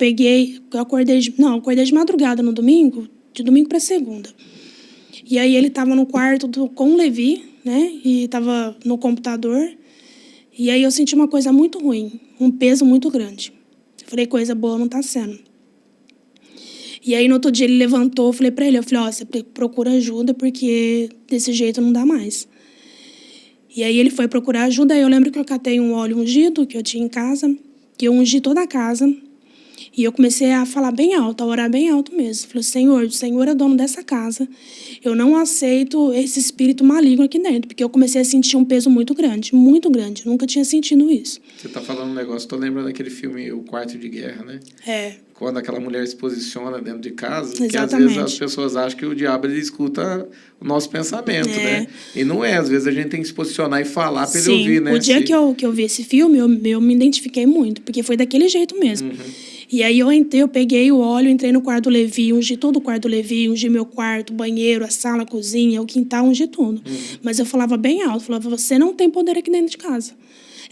acordei de madrugada no domingo, de domingo para segunda. E aí ele estava no quarto com o Levi, né? E estava no computador. E aí eu senti uma coisa muito ruim, um peso muito grande. Eu falei, coisa boa não está sendo. E aí no outro dia ele levantou, eu falei para ele, você procura ajuda porque desse jeito não dá mais. E aí ele foi procurar ajuda, aí eu lembro que eu catei um óleo ungido que eu tinha em casa, que eu ungi toda a casa, e eu comecei a falar bem alto, a orar bem alto mesmo. Falei, o Senhor é dono dessa casa, eu não aceito esse espírito maligno aqui dentro, porque eu comecei a sentir um peso muito grande, eu nunca tinha sentido isso. Você está falando um negócio, estou lembrando daquele filme O Quarto de Guerra, né? Quando aquela mulher se posiciona dentro de casa, que às vezes as pessoas acham que o diabo ele escuta o nosso pensamento, né? E não é, às vezes a gente tem que se posicionar e falar para ele ouvir, né? O dia que eu vi esse filme, eu me identifiquei muito, porque foi daquele jeito mesmo. E aí eu peguei o óleo, entrei no quarto do Levi, ungi todo o quarto do Levi, ungi meu quarto, banheiro, a sala, a cozinha, o quintal, ungi tudo. Mas eu falava bem alto, falava, você não tem poder aqui dentro de casa.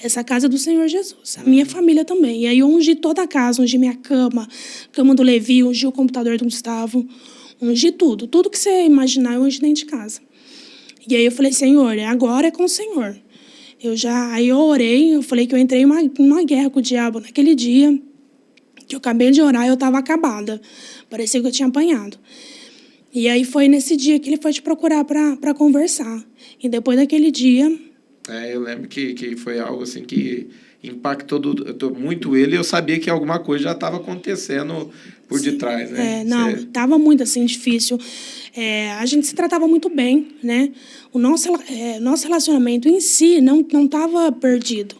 Essa casa é do Senhor Jesus, a minha família também. E aí eu ungi toda a casa, ungi minha cama do Levi, ungi o computador do Gustavo, ungi tudo. Tudo que você imaginar, eu ungi dentro de casa. E aí eu falei, Senhor, agora é com o Senhor. Aí eu orei, eu falei que eu entrei em uma guerra com o diabo naquele dia, que eu acabei de orar e eu estava acabada. Parecia que eu tinha apanhado. E aí foi nesse dia que ele foi te procurar para conversar. E depois daquele dia... eu lembro que foi algo assim que impactou muito ele. Eu sabia que alguma coisa já estava acontecendo por detrás, né? Estava muito assim difícil. A gente se tratava muito bem, né? O nosso relacionamento em si não estava perdido,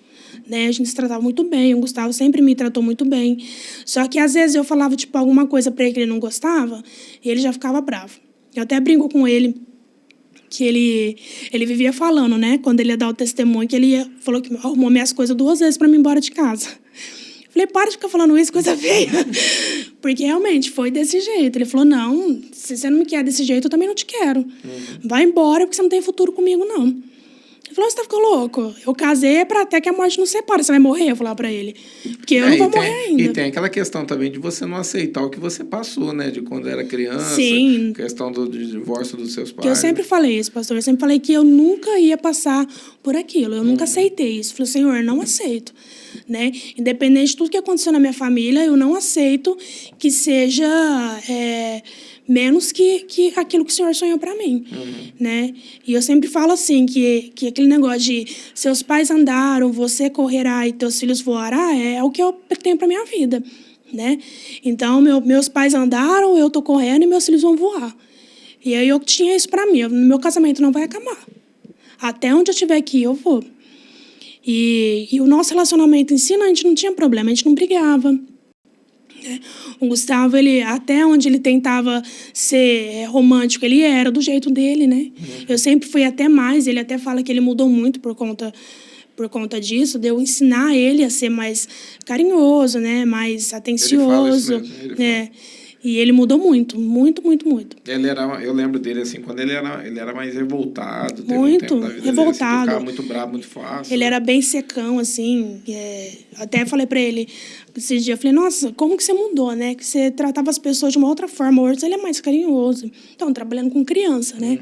né? A gente se tratava muito bem. O Gustavo sempre me tratou muito bem. Só que às vezes eu falava alguma coisa para ele que ele não gostava e ele já ficava bravo. Eu até brinco com ele que ele vivia falando, né? Quando ele ia dar o testemunho, que ele falou que arrumou minhas coisas 2 vezes para me ir embora de casa. Falei, para de ficar falando isso, coisa feia. Porque realmente foi desse jeito. Ele falou, não, se você não me quer desse jeito, eu também não te quero. Vai embora, porque você não tem futuro comigo, não. Ele falou, você tá ficando louco? Eu casei para até que a morte nos separe. Você vai morrer? Eu falava para ele. Porque eu não vou morrer ainda. E tem aquela questão também de você não aceitar o que você passou, né? De quando era criança. Sim. Questão do divórcio dos seus pais. Que eu sempre falei isso, pastor. Eu sempre falei que eu nunca ia passar por aquilo. Eu nunca aceitei isso. Falei, Senhor, eu não aceito. Né? Independente de tudo que aconteceu na minha família, eu não aceito que seja... menos que aquilo que o Senhor sonhou para mim, né? E eu sempre falo assim, que aquele negócio de seus pais andaram, você correrá e teus filhos voará, é o que eu tenho para minha vida, né? Então, meus pais andaram, eu tô correndo e meus filhos vão voar. E aí eu tinha isso para mim, meu casamento não vai acabar. Até onde eu estiver aqui, eu vou. E o nosso relacionamento em si, a gente não tinha problema, a gente não brigava. O Gustavo, ele, até onde ele tentava ser romântico, ele era do jeito dele, né? Eu sempre fui até mais, ele até fala que ele mudou muito por conta disso, de eu ensinar ele a ser mais carinhoso, né? Mais atencioso. Ele fala isso mesmo, ele fala. E ele mudou muito, muito, muito, muito. Eu lembro dele assim, quando ele era mais revoltado. Muito teve um tempo da vida revoltado. dele, assim, que ficava muito bravo, muito fácil. Ele era bem secão, assim. Até falei pra ele, esses dias, eu falei, nossa, como que você mudou, né? Que você tratava as pessoas de uma outra forma. Hoje ele é mais carinhoso. Então, trabalhando com criança, né?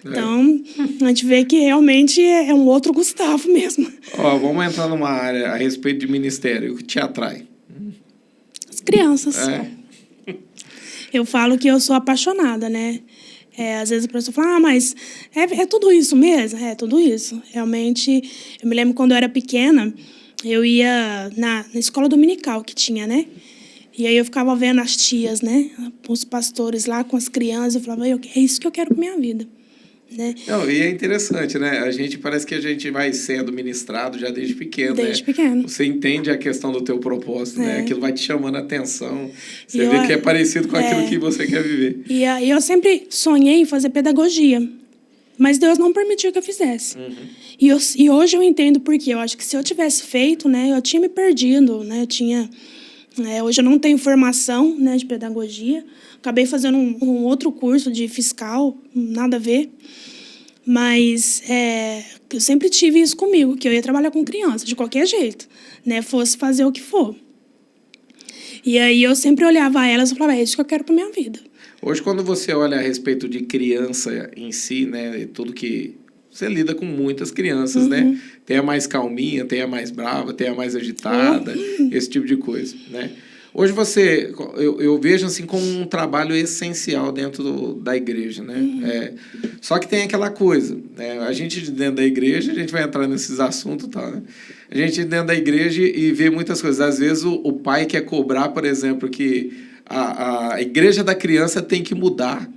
Então, a gente vê que realmente é um outro Gustavo mesmo. Ó, vamos entrar numa área a respeito de ministério. O que te atrai? As crianças. Eu falo que eu sou apaixonada, né? Às vezes a pessoa fala, mas é tudo isso mesmo? É tudo isso. Realmente, eu me lembro quando eu era pequena, eu ia na escola dominical que tinha, né? E aí eu ficava vendo as tias, né? Os pastores lá com as crianças. Eu falava, é isso que eu quero para minha vida. Né? Não, e é interessante, né? Parece que a gente vai sendo ministrado já desde pequeno, Desde pequeno. Você entende a questão do teu propósito, né? Aquilo vai te chamando a atenção. Você vê que é parecido com aquilo que você quer viver. E eu sempre sonhei em fazer pedagogia, mas Deus não permitiu que eu fizesse. E hoje eu entendo por quê. Eu acho que se eu tivesse feito, né, eu tinha me perdido, né? Hoje eu não tenho formação, né, de pedagogia. Acabei fazendo um outro curso de fiscal, nada a ver. Mas eu sempre tive isso comigo, que eu ia trabalhar com criança, de qualquer jeito, né? Fosse fazer o que for. E aí eu sempre olhava elas e falava, é isso que eu quero para minha vida. Hoje, quando você olha a respeito de criança em si, né? E tudo que... Você lida com muitas crianças, né? Tem a mais calminha, tem a mais brava, tem a mais agitada, esse tipo de coisa, né? Hoje eu vejo assim como um trabalho essencial dentro da igreja, né? Só que tem aquela coisa, né? A gente dentro da igreja, a gente vai entrar nesses assuntos, tá, né? A gente dentro da igreja e vê muitas coisas. Às vezes o pai quer cobrar, por exemplo, que a igreja da criança tem que mudar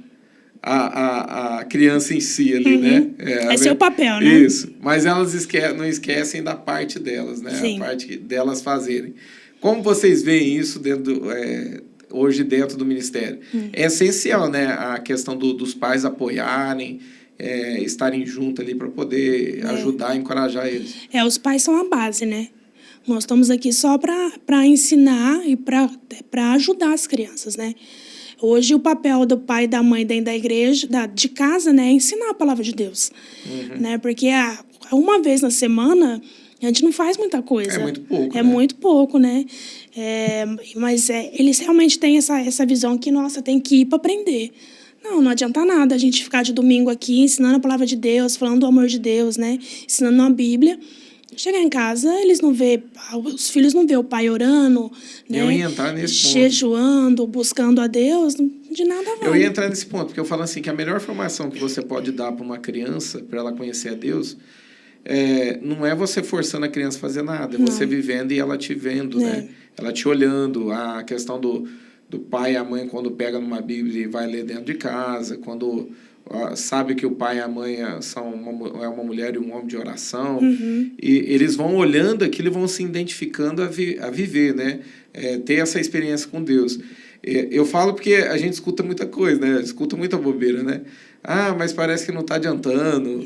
a criança em si ali, né? É seu papel, né? Isso. Mas elas não esquecem da parte delas, né? Sim. A parte delas fazerem. Como vocês veem isso hoje dentro do ministério? É essencial, né? A questão dos pais apoiarem, estarem juntos ali para poder ajudar, encorajar eles. Os pais são a base, né? Nós estamos aqui só para ensinar e para ajudar as crianças, né? Hoje o papel do pai e da mãe dentro da igreja, de casa, né, é ensinar a palavra de Deus, né? Porque uma vez na semana a gente não faz muita coisa. É muito pouco. Muito pouco, né? Mas eles realmente têm essa visão que, nossa, tem que ir para aprender. Não adianta nada a gente ficar de domingo aqui ensinando a palavra de Deus, falando do amor de Deus, né? Ensinando a Bíblia. Chegar em casa, os filhos não vê o pai orando, né? Eu ia entrar nesse ponto. Jejuando, buscando a Deus, de nada vai. Eu ia entrar nesse ponto, porque eu falo assim, que a melhor formação que você pode dar para uma criança, para ela conhecer a Deus, não é você forçando a criança a fazer nada, é você vivendo e ela te vendo, né? Ela te olhando. A questão do pai e a mãe, quando pega numa Bíblia e vai ler dentro de casa, quando sabe que o pai e a mãe são uma mulher e um homem de oração, e eles vão olhando aquilo e vão se identificando a viver, né? Ter essa experiência com Deus. Eu falo porque a gente escuta muita coisa, né? Escuta muita bobeira, né? Mas parece que não está adiantando.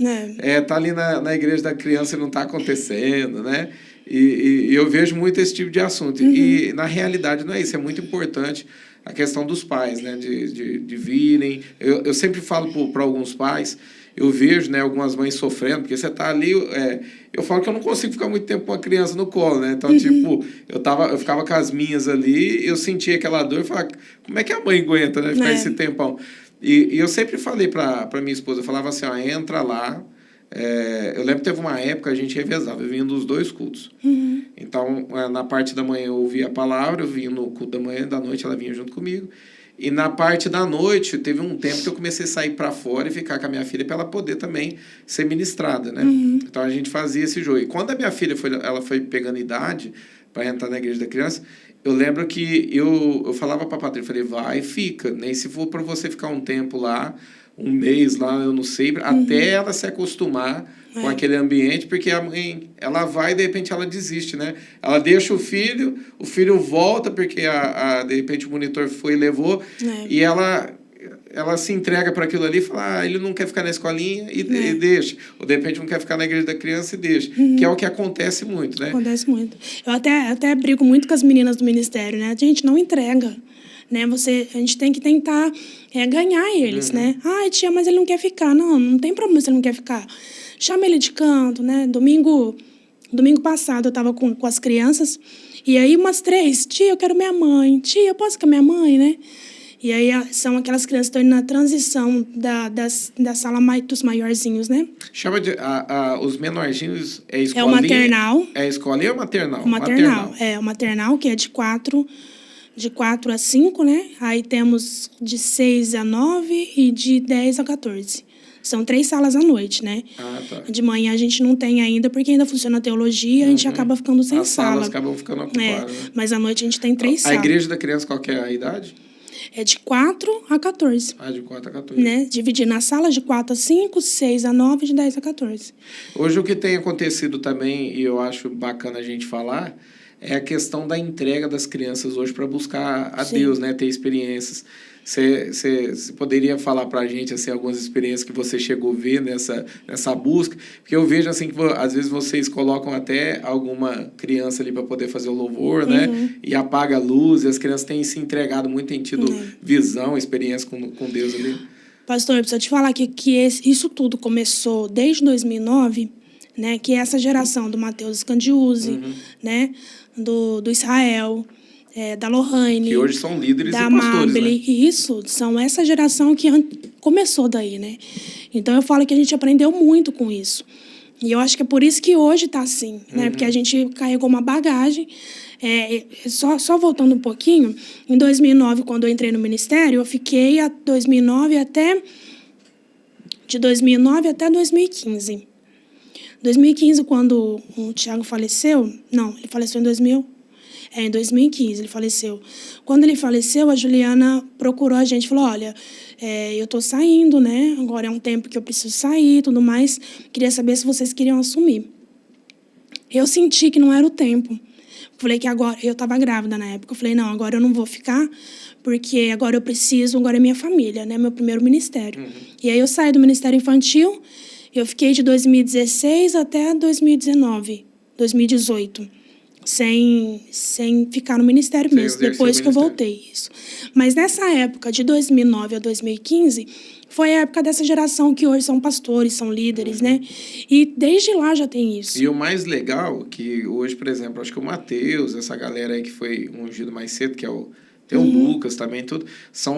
Tá ali na igreja da criança e não está acontecendo, né? E eu vejo muito esse tipo de assunto. E, na realidade, não é isso. É muito importante a questão dos pais, né? De virem. Eu sempre falo para alguns pais, eu vejo, né, algumas mães sofrendo, porque você está ali... eu falo que eu não consigo ficar muito tempo com uma criança no colo, né? Então, tipo, eu ficava com as minhas ali, eu sentia aquela dor e falava, como é que a mãe aguenta, né? Ficar esse tempão. E eu sempre falei para minha esposa, eu falava assim, entra lá. Eu lembro que teve uma época a gente revezava, eu vinha dos 2 cultos. Então, na parte da manhã eu ouvia a palavra, eu vinha no culto da manhã, da noite ela vinha junto comigo. E na parte da noite, teve um tempo que eu comecei a sair para fora e ficar com a minha filha para ela poder também ser ministrada, né? Então, a gente fazia esse jogo. E quando a minha filha foi pegando idade para entrar na igreja da criança, eu lembro que eu falava para a Patrícia, falei, vai e fica, né? E se for para você ficar um tempo lá, um mês lá, eu não sei, até ela se acostumar com aquele ambiente, porque a mãe, ela vai e de repente ela desiste, né? Ela deixa o filho volta porque de repente o monitor foi e levou, e ela se entrega para aquilo ali e fala, ele não quer ficar na escolinha e deixa. Ou, de repente, não quer ficar na igreja da criança e deixa. Que é o que acontece muito, né? Acontece muito. Eu até brigo muito com as meninas do ministério, né? A gente não entrega, né? A gente tem que tentar ganhar eles, né? Ai, tia, mas ele não quer ficar. Não tem problema se ele não quer ficar. Chama ele de canto, né? Domingo passado eu estava com as crianças e aí umas 3, tia, eu quero minha mãe. Tia, eu posso com a minha mãe, né? E aí são aquelas crianças que estão indo na transição da sala dos maiorzinhos, né? Chama de... os menorzinhos é escolinha? É o maternal. É escolinha ou maternal? O maternal. É, o maternal, que é de 4 a 5, né? Aí temos de 6 a 9 e de 10 a 14. São 3 salas à noite, né? Tá. De manhã a gente não tem ainda, porque ainda funciona a teologia, a gente acaba ficando sem sala. As salas acabam ficando ocupadas, né? Mas à noite a gente tem 3 salas. A igreja da criança, qual que é a idade? É de 4 a 14. De 4 a 14. Né? Dividir nas salas de 4 a 5, 6 a 9, de 10 a 14. Hoje o que tem acontecido também, e eu acho bacana a gente falar, é a questão da entrega das crianças hoje para buscar a Deus, né? Ter experiências. Você poderia falar para a gente assim, algumas experiências que você chegou a ver nessa busca? Porque eu vejo assim, que às vezes vocês colocam até alguma criança ali para poder fazer o louvor, né? E apaga a luz, e as crianças têm se entregado muito, têm tido visão, experiência com Deus ali. Pastor, eu preciso te falar que isso tudo começou desde 2009, né? Que é essa geração do Mateus Scandiuzzi, né? Do Israel, da Lohane, que hoje são líderes da e pastores, Amabile, né? Isso, são essa geração que começou daí, né? Então eu falo que a gente aprendeu muito com isso. E eu acho que é por isso que hoje está assim, né? Porque a gente carregou uma bagagem. Só voltando um pouquinho, em 2009, quando eu entrei no ministério, eu fiquei de 2009 até 2015. 2015, quando o Tiago faleceu, ele faleceu em 2015 ele faleceu. Quando ele faleceu, a Juliana procurou a gente e falou, olha, eu estou saindo, né? Agora é um tempo que eu preciso sair e tudo mais. Queria saber se vocês queriam assumir. Eu senti que não era o tempo. Falei que agora... Eu estava grávida na época. Eu falei, não, agora eu não vou ficar, porque agora eu preciso, agora é minha família, né? Meu primeiro ministério. E aí eu saí do Ministério Infantil, eu fiquei de 2016 até 2018. Sem ficar no ministério mesmo, depois que eu voltei. Isso. Mas nessa época, de 2009 a 2015, foi a época dessa geração que hoje são pastores, são líderes, né? E desde lá já tem isso. E o mais legal que hoje, por exemplo, acho que o Mateus, essa galera aí que foi ungido mais cedo, que é tem o Lucas também, tudo, são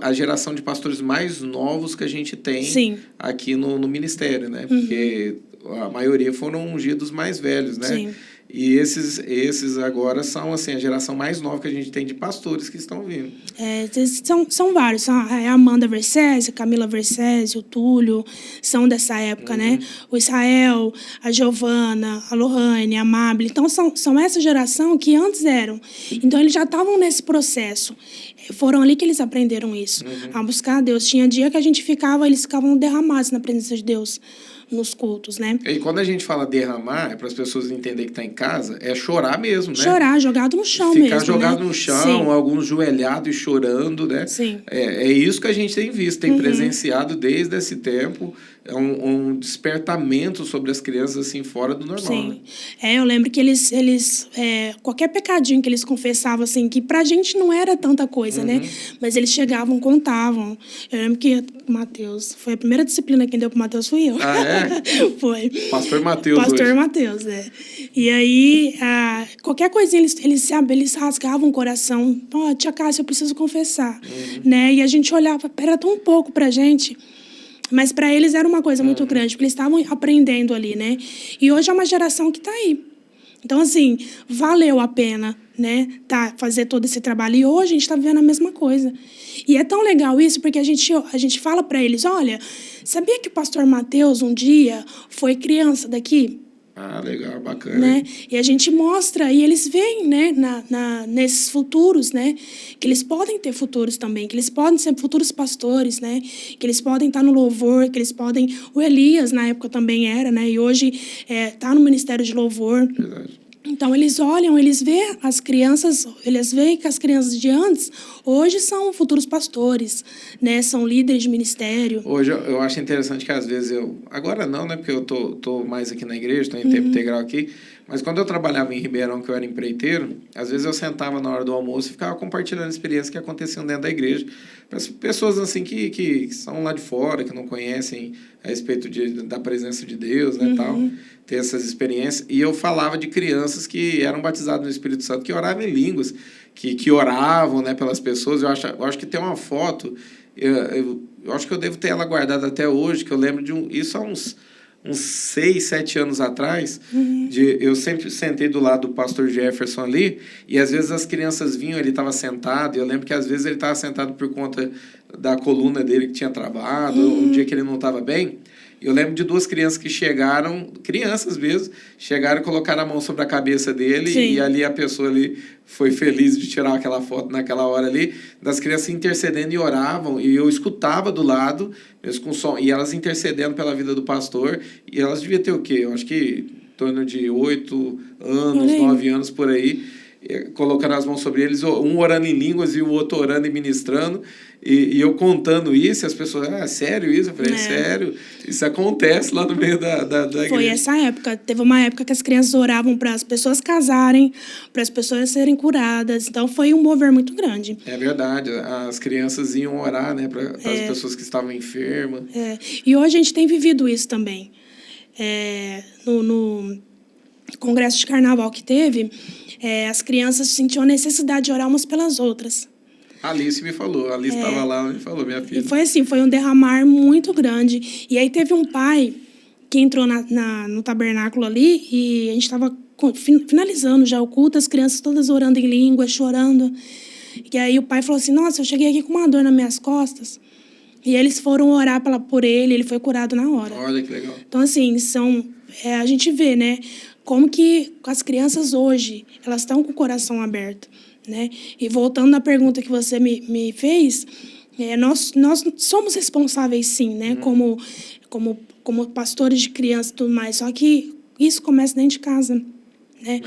a geração de pastores mais novos que a gente tem aqui no ministério, né? Porque a maioria foram ungidos mais velhos, né? Sim. E esses agora são assim, a geração mais nova que a gente tem de pastores que estão vindo. São vários. São a Amanda Versese, a Camila Versese, o Túlio, são dessa época, né? O Israel, a Giovana, a Lohane, a Amabile. Então, são essa geração que antes eram. Então, eles já estavam nesse processo. Foram ali que eles aprenderam isso, a buscar a Deus. Tinha dia que eles ficavam derramados na presença de Deus nos cultos, né? E quando a gente fala derramar, para as pessoas entenderem que está em casa, é chorar mesmo, né? Chorar, jogado no chão mesmo, Ficar jogado no chão, Sim. alguns joelhados e chorando, né? Sim. É isso que a gente tem visto, tem presenciado desde esse tempo, um despertamento sobre as crianças assim fora do normal. Sim. Né? Eu lembro que eles qualquer pecadinho que eles confessavam, assim, que pra gente não era tanta coisa, né? Mas eles chegavam, contavam. Eu lembro que Mateus, foi a primeira disciplina que deu pro Mateus, fui eu. Ah, é? Foi. Pastor Mateus. Pastor Mateus, E aí, qualquer coisinha, eles rasgavam o coração. Tia Cássia, eu preciso confessar. Né? E a gente olhava, era tão pouco pra gente. Mas para eles era uma coisa muito grande, porque eles estavam aprendendo ali, né? E hoje é uma geração que está aí. Então, assim, valeu a pena, né? Fazer todo esse trabalho. E hoje a gente está vivendo a mesma coisa. E é tão legal isso, porque a gente fala para eles, olha, sabia que o pastor Mateus um dia foi criança daqui? Ah, legal, bacana. Né? E a gente mostra, e eles veem, né, nesses futuros, né, que eles podem ter futuros também, que eles podem ser futuros pastores, né, que eles podem estar no louvor, que eles podem... O Elias, na época, também era, né, e hoje está no Ministério de Louvor. Verdade. Então, eles olham, eles veem as crianças, eles veem que as crianças de antes, hoje são futuros pastores, né? São líderes de ministério. Hoje eu acho interessante que às vezes agora não, né? Porque eu tô mais aqui na igreja, estou em tempo integral aqui. Mas quando eu trabalhava em Ribeirão, que eu era empreiteiro, às vezes eu sentava na hora do almoço e ficava compartilhando experiências que aconteciam dentro da igreja. Pessoas assim que são lá de fora, que não conhecem a respeito da presença de Deus, né, tal, ter essas experiências. E eu falava de crianças que eram batizadas no Espírito Santo, que oravam em línguas, que oravam, né, pelas pessoas. Eu acho que tem uma foto, eu acho que eu devo ter ela guardada até hoje, que eu lembro de isso há uns 6, 7 anos atrás, eu sempre sentei do lado do pastor Jefferson ali, e às vezes as crianças vinham, ele estava sentado, e eu lembro que às vezes ele estava sentado por conta da coluna dele que tinha travado, um dia que ele não estava bem. Eu lembro de 2 crianças que chegaram, crianças mesmo, chegaram e colocaram a mão sobre a cabeça dele. Sim. E ali a pessoa ali foi feliz de tirar aquela foto naquela hora ali, das crianças intercedendo e oravam, e eu escutava do lado, mesmo com som, e elas intercedendo pela vida do pastor, e elas deviam ter o quê? Eu acho que em torno de 8 anos, 9 anos por aí, colocando as mãos sobre eles, um orando em línguas e o outro orando e ministrando, e eu contando isso, e as pessoas, sério isso? Eu falei, sério, isso acontece lá no meio da igreja. Foi essa época, teve uma época que as crianças oravam para as pessoas casarem, para as pessoas serem curadas, então foi um mover muito grande. É verdade, as crianças iam orar, né, para as pessoas que estavam enfermas. E hoje a gente tem vivido isso também. No congresso de carnaval que teve, as crianças sentiam a necessidade de orar umas pelas outras. A Alice me falou, a Alice estava lá e falou, minha filha. E foi assim, foi um derramar muito grande. E aí teve um pai que entrou no tabernáculo ali e a gente estava finalizando já o culto, as crianças todas orando em língua, chorando. E aí o pai falou assim, nossa, eu cheguei aqui com uma dor nas minhas costas. E eles foram orar por ele foi curado na hora. Olha que legal. Então, assim, a gente vê, né, como que as crianças hoje, elas estão com o coração aberto, né? E voltando à pergunta que você me fez, nós somos responsáveis, sim, né? Como pastores de criança e tudo mais, só que isso começa dentro de casa, né?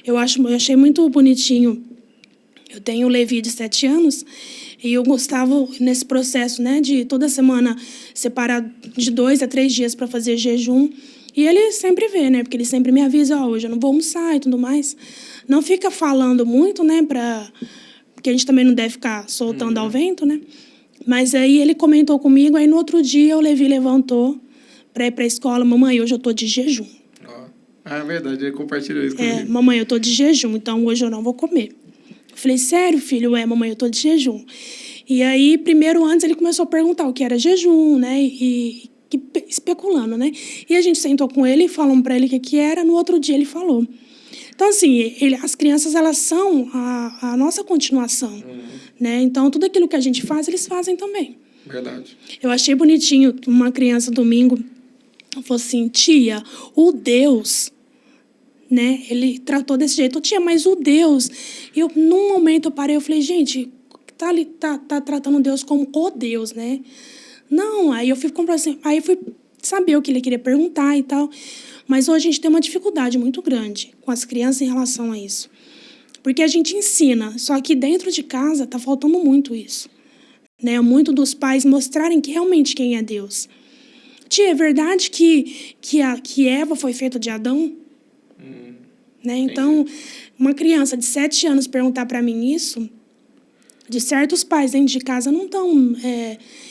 Eu achei muito bonitinho. Eu tenho o Levi de 7 anos e o Gustavo nesse processo, né, de toda semana separar de 2 a 3 dias para fazer jejum. E ele sempre vê, né? Porque ele sempre me avisa, hoje eu não vou almoçar e tudo mais. Não fica falando muito, né? Porque a gente também não deve ficar soltando ao vento, né? Mas aí ele comentou comigo, aí no outro dia o Levi levantou para ir para a escola. Mamãe, hoje eu tô de jejum. É verdade, ele compartilhou isso comigo. Mamãe, eu tô de jejum, então hoje eu não vou comer. Eu falei, sério, filho? Mamãe, eu tô de jejum. E aí, primeiro, antes, ele começou a perguntar o que era jejum, né? Especulando, né? E a gente sentou com ele e falamos para ele o que era. No outro dia, ele falou. Então, assim, as crianças, elas são a nossa continuação, né? Então, tudo aquilo que a gente faz, eles fazem também. Verdade. Eu achei bonitinho uma criança, domingo, falou assim, tia, o Deus, né? Ele tratou desse jeito. Tia, mas o Deus... E num momento, eu parei, eu falei, gente, tá tratando Deus como o Deus, né? Não, aí eu fui saber o que ele queria perguntar e tal. Mas hoje a gente tem uma dificuldade muito grande com as crianças em relação a isso. Porque a gente ensina, só que dentro de casa está faltando muito isso. Né? Muito dos pais mostrarem que realmente quem é Deus. Tia, é verdade que Eva foi feita de Adão? Né? Então, uma criança de 7 anos perguntar para mim isso, de certos pais dentro de casa não estão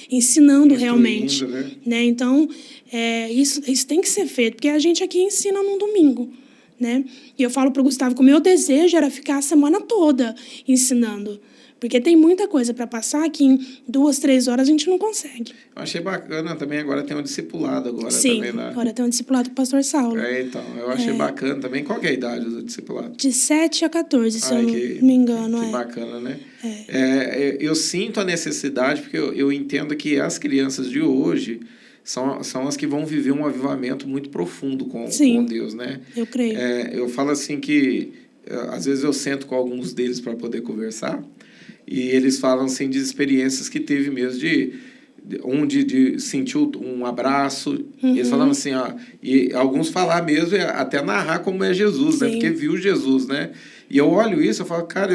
ensinando realmente. Né? Então, isso tem que ser feito, porque a gente aqui ensina num domingo. Né? E eu falo para o Gustavo que o meu desejo era ficar a semana toda ensinando. Porque tem muita coisa para passar que em 2, 3 horas a gente não consegue. Eu achei bacana também, agora tem um discipulado agora. Sim, também, né? Agora tem um discipulado com o pastor Saulo. Então, eu achei bacana também. Qual que é a idade do discipulado? De 7 a 14, se eu não me engano. Que bacana, né? Eu sinto a necessidade, porque eu entendo que as crianças de hoje são as que vão viver um avivamento muito profundo com Deus, né? Eu creio. Eu falo assim que, às vezes, eu sento com alguns deles para poder conversar, e eles falam assim de experiências que teve mesmo, de sentir um abraço. Eles falavam assim, e alguns falar mesmo, até narrar como é Jesus, né? Porque viu Jesus, né? E eu olho isso, eu falo, cara,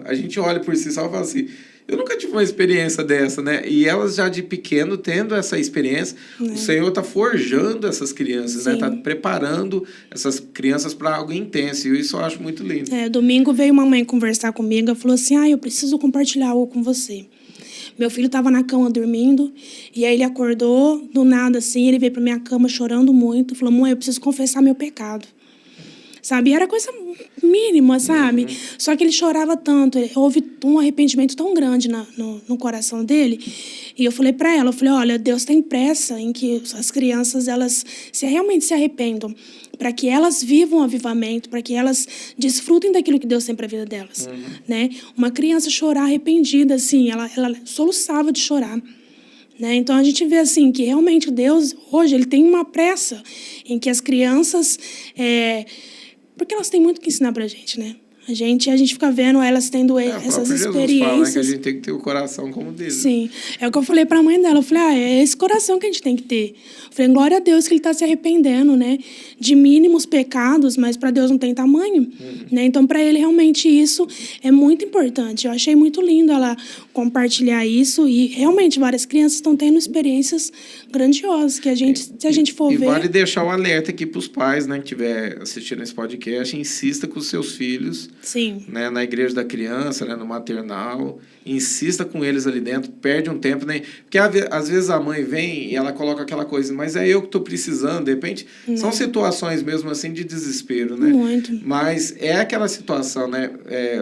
a gente olha por si só e fala assim, eu nunca tive uma experiência dessa, né? E elas já de pequeno tendo essa experiência, o Senhor está forjando essas crianças, né? Está preparando essas crianças para algo intenso. E isso eu acho muito lindo. Domingo veio uma mãe conversar comigo e falou assim, eu preciso compartilhar algo com você. Meu filho estava na cama dormindo, e aí ele acordou do nada, assim, ele veio para minha cama chorando muito, falou, mãe, eu preciso confessar meu pecado. Sabe? Era coisa mínima, sabe? Só que ele chorava tanto, houve um arrependimento tão grande no coração dele. E eu falei para ela, olha, Deus tem pressa em que as crianças, elas realmente se arrependam, para que elas vivam o avivamento, para que elas desfrutem daquilo que Deus tem para a vida delas, né? Uma criança chorar arrependida, assim, ela soluçava de chorar. Né? Então, a gente vê assim que realmente Deus, hoje, ele tem uma pressa em que as crianças... porque elas têm muito que ensinar pra gente, né? A gente fica vendo elas tendo essas experiências. Jesus fala, né, que a gente tem que ter o coração como dele. Sim. É o que eu falei pra mãe dela. Eu falei, é esse coração que a gente tem que ter. Eu falei, glória a Deus que ele está se arrependendo, né? De mínimos pecados, mas para Deus não tem tamanho. Né? Então, para ele, realmente, isso é muito importante. Eu achei muito lindo ela compartilhar isso. E, realmente, várias crianças estão tendo experiências grandiosas, que se a gente for ver... E vale deixar o alerta aqui para os pais, né, que estiver assistindo esse podcast, insista com os seus filhos. Sim. Né, na igreja da criança, né, no maternal, insista com eles ali dentro, perde um tempo, né? Porque às vezes a mãe vem e ela coloca aquela coisa, mas é eu que estou precisando, de repente, são situações mesmo assim de desespero, né? Muito. Mas é aquela situação, né?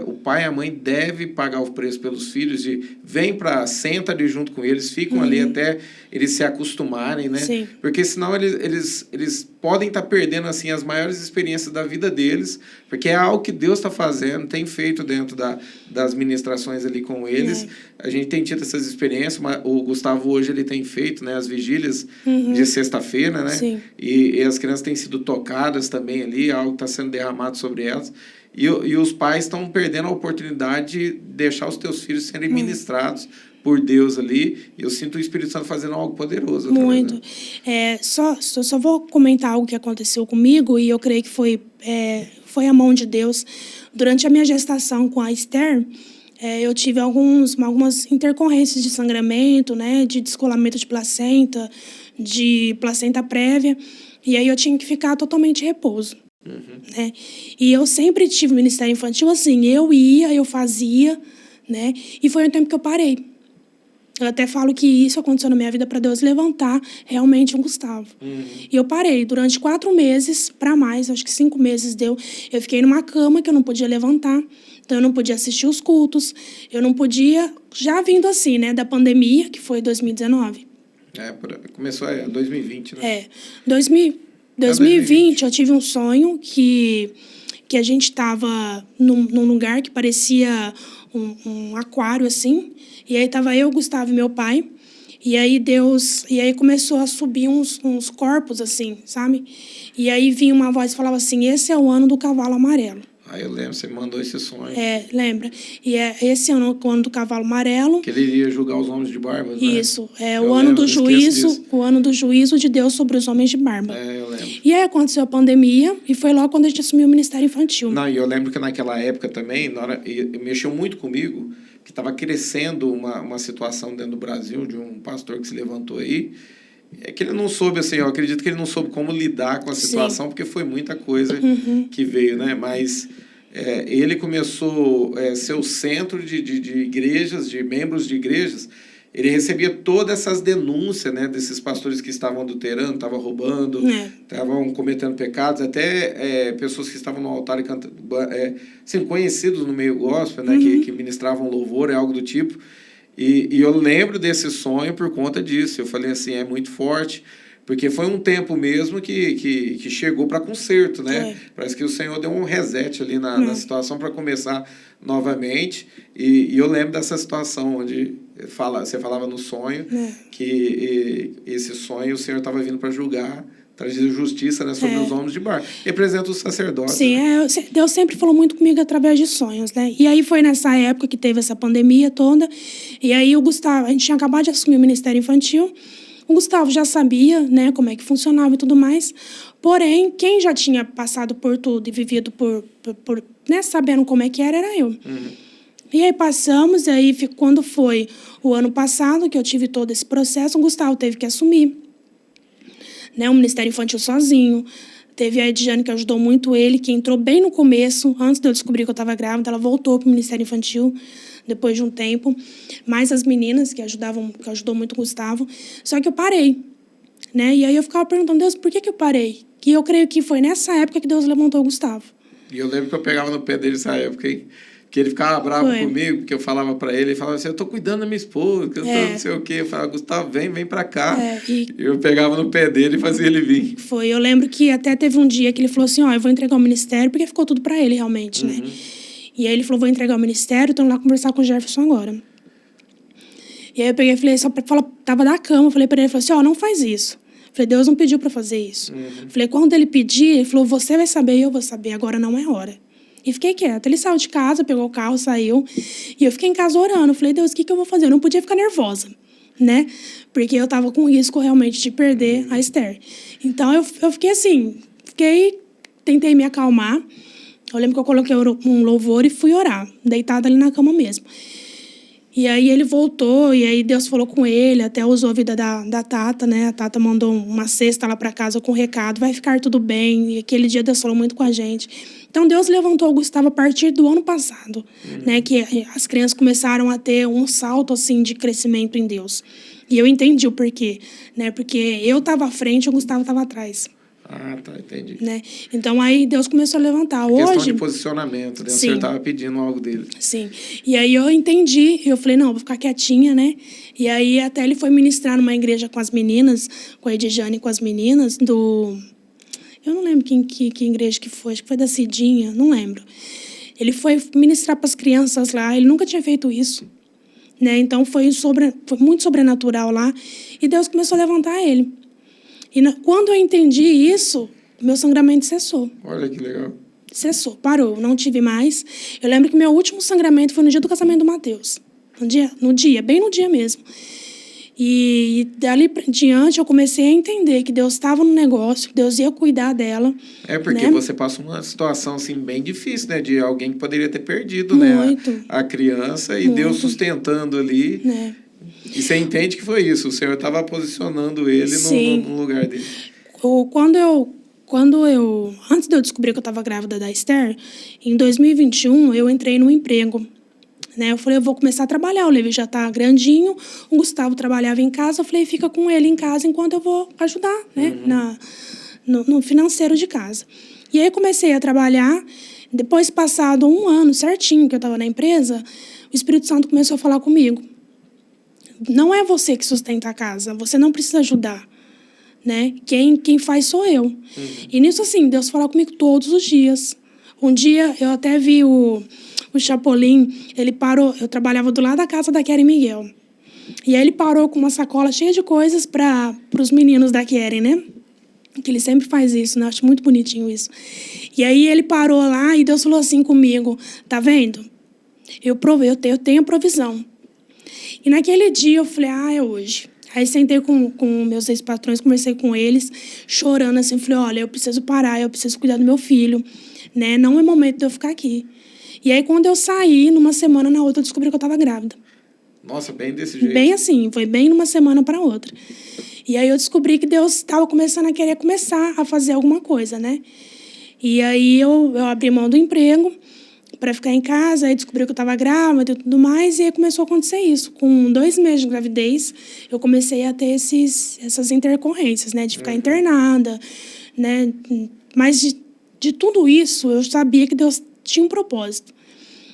O pai e a mãe devem pagar o preço pelos filhos, senta ali junto com eles, ficam ali até eles se acostumarem, né? Sim. Porque senão eles podem estar perdendo assim as maiores experiências da vida deles, porque é algo que Deus está fazendo, tem feito dentro das ministrações ali com eles. A gente tem tido essas experiências, mas o Gustavo hoje ele tem feito, né, as vigílias de sexta-feira, né? Sim. E as crianças têm sido tocadas também ali, algo está sendo derramado sobre elas. E os pais estão perdendo a oportunidade de deixar os teus filhos serem ministrados por Deus ali. Eu sinto o Espírito Santo fazendo algo poderoso. Muito. Só vou comentar algo que aconteceu comigo, e eu creio que foi a mão de Deus. Durante a minha gestação com a Esther, eu tive algumas intercorrências de sangramento, né, de descolamento de placenta prévia, e aí eu tinha que ficar totalmente em repouso. Né? E eu sempre tive ministério infantil assim, eu fazia, né? E foi um tempo que eu parei. Eu até falo que isso aconteceu na minha vida para Deus levantar realmente um Gustavo. E eu parei durante 4 meses, para mais, acho que 5 meses deu. Eu fiquei numa cama que eu não podia levantar, então eu não podia assistir os cultos, eu não podia, já vindo assim, né, da pandemia, que foi 2019. Começou em 2020, né? 2020 eu tive um sonho que a gente estava num lugar que parecia um aquário, assim. E aí estava eu, Gustavo e meu pai. E aí começou a subir uns corpos, assim, sabe? E aí vinha uma voz e falava assim, esse é o ano do cavalo amarelo. Eu lembro, você mandou esse sonho. Lembra. E esse ano o ano do cavalo amarelo. Que ele iria julgar os homens de barba, né? Isso. O ano do juízo de Deus sobre os homens de barba. Eu lembro. E aí aconteceu a pandemia, e foi logo quando a gente assumiu o Ministério Infantil. Não, e eu lembro que naquela época também, mexeu muito comigo, que estava crescendo uma situação dentro do Brasil, de um pastor que se levantou aí, que ele não soube, assim, eu acredito que ele não soube como lidar com a situação, porque foi muita coisa que veio, né? Mas ele começou a ser o centro de igrejas, de membros de igrejas. Ele recebia todas essas denúncias, né, desses pastores que estavam adulterando, estavam roubando, estavam cometendo pecados, até pessoas que estavam no altar e cantando, assim, conhecidos no meio gospel, né, que ministravam louvor, algo do tipo. E eu lembro desse sonho por conta disso. Eu falei assim, é muito forte, porque foi um tempo mesmo que chegou para conserto, né? Parece que o Senhor deu um reset ali na situação para começar novamente. E eu lembro dessa situação onde Você falava no sonho que esse sonho o Senhor estava vindo para julgar, trazer justiça, né, sobre os homens de Bar. Representa o sacerdote. Sim, né? Deus sempre falou muito comigo através de sonhos, né? E aí foi nessa época que teve essa pandemia toda. E aí o Gustavo, a gente tinha acabado de assumir o Ministério Infantil. O Gustavo já sabia, né, como é que funcionava e tudo mais. Porém, quem já tinha passado por tudo e vivido por né, sabendo como é que era eu. E aí passamos, e aí quando foi o ano passado que eu tive todo esse processo, o Gustavo teve que assumir, né, o Ministério Infantil sozinho. Teve a Edjane, que ajudou muito ele, que entrou bem no começo, antes de eu descobrir que eu estava grávida. Ela voltou para o Ministério Infantil depois de um tempo. Mais as meninas, que ajudou muito o Gustavo. Só que eu parei, né? E aí eu ficava perguntando, Deus, por que eu parei? Que eu creio que foi nessa época que Deus levantou o Gustavo. E eu lembro que eu pegava no pé dele nessa época, hein? Que ele ficava bravo comigo, porque eu falava para ele falava assim, eu tô cuidando da minha esposa, que eu tô não sei o quê. Eu falava, Gustavo, vem pra cá. Eu pegava no pé dele e fazia ele vir. Eu lembro que até teve um dia que ele falou assim, eu vou entregar o ministério, porque ficou tudo para ele, realmente, né? E aí ele falou, vou entregar o ministério, tô lá conversar com o Jefferson agora. E aí eu peguei e falei, só pra falar, tava da cama, falei para ele, falei assim, não faz isso. Falei, Deus não pediu para fazer isso. Falei, quando ele pedir, ele falou, você vai saber e eu vou saber, agora não é hora. E fiquei quieta. Ele saiu de casa, pegou o carro, saiu. E eu fiquei em casa orando. Falei, Deus, o que eu vou fazer? Eu não podia ficar nervosa, né? Porque eu estava com risco realmente de perder a Esther. Então, eu fiquei assim, tentei me acalmar. Eu lembro que eu coloquei um louvor e fui orar, deitada ali na cama mesmo. E aí ele voltou, e aí Deus falou com ele, até usou a vida da Tata, né? A Tata mandou uma cesta lá para casa com um recado, vai ficar tudo bem. E aquele dia Deus falou muito com a gente. Então Deus levantou o Gustavo a partir do ano passado, né? Que as crianças começaram a ter um salto assim de crescimento em Deus. E eu entendi o porquê, né? Porque eu estava à frente e o Gustavo estava atrás. Ah, tá, entendi. Né? Então, aí Deus começou a levantar. Questão de posicionamento, né? O Senhor estava pedindo algo dele. Sim. E aí eu entendi, eu falei, não, vou ficar quietinha, né? E aí até ele foi ministrar numa igreja com as meninas, com a Edjane e com as meninas do... Eu não lembro que igreja que foi, acho que foi da Cidinha, não lembro. Ele foi ministrar para as crianças lá, ele nunca tinha feito isso. Né? Então, foi muito sobrenatural lá. E Deus começou a levantar ele. E quando eu entendi isso, meu sangramento cessou. Olha que legal. Cessou, parou, não tive mais. Eu lembro que meu último sangramento foi no dia do casamento do Matheus. Bem no dia mesmo. E dali para diante eu comecei a entender que Deus estava no negócio, que Deus ia cuidar dela. Porque né? você passa uma situação assim, bem difícil, né? De alguém que poderia ter perdido, né? A criança e Deus sustentando ali. Né? E você entende que foi isso, o Senhor estava posicionando ele no lugar dele. Antes de eu descobrir que eu estava grávida da Esther, em 2021 eu entrei num emprego. Né? Eu falei, eu vou começar a trabalhar, o Levi já está grandinho, o Gustavo trabalhava em casa, eu falei, fica com ele em casa enquanto eu vou ajudar, né? No financeiro de casa. E aí comecei a trabalhar, depois passado um ano certinho que eu estava na empresa, o Espírito Santo começou a falar comigo. Não é você que sustenta a casa, você não precisa ajudar, né? Quem faz sou eu. E nisso, assim, Deus fala comigo todos os dias. Um dia, eu até vi o Chapolin, ele parou, eu trabalhava do lado da casa da Keren Miguel. E aí ele parou com uma sacola cheia de coisas para os meninos da Keren, né? Que ele sempre faz isso, né? Eu acho muito bonitinho isso. E aí ele parou lá e Deus falou assim comigo, tá vendo? Eu tenho provisão. E naquele dia eu falei, é hoje. Aí sentei com meus ex-patrões, conversei com eles, chorando assim, falei, olha, eu preciso parar, eu preciso cuidar do meu filho, né? Não é momento de eu ficar aqui. E aí quando eu saí, numa semana, na outra, eu descobri que eu estava grávida. Nossa, bem desse jeito. Bem assim, foi bem numa semana para outra. E aí eu descobri que Deus estava começando a querer começar a fazer alguma coisa, né? E aí eu abri mão do emprego para ficar em casa, aí descobri que eu estava grávida e tudo mais, e aí começou a acontecer isso. Com 2 meses de gravidez, eu comecei a ter essas intercorrências, né? De ficar internada, né? Mas de tudo isso, eu sabia que Deus tinha um propósito.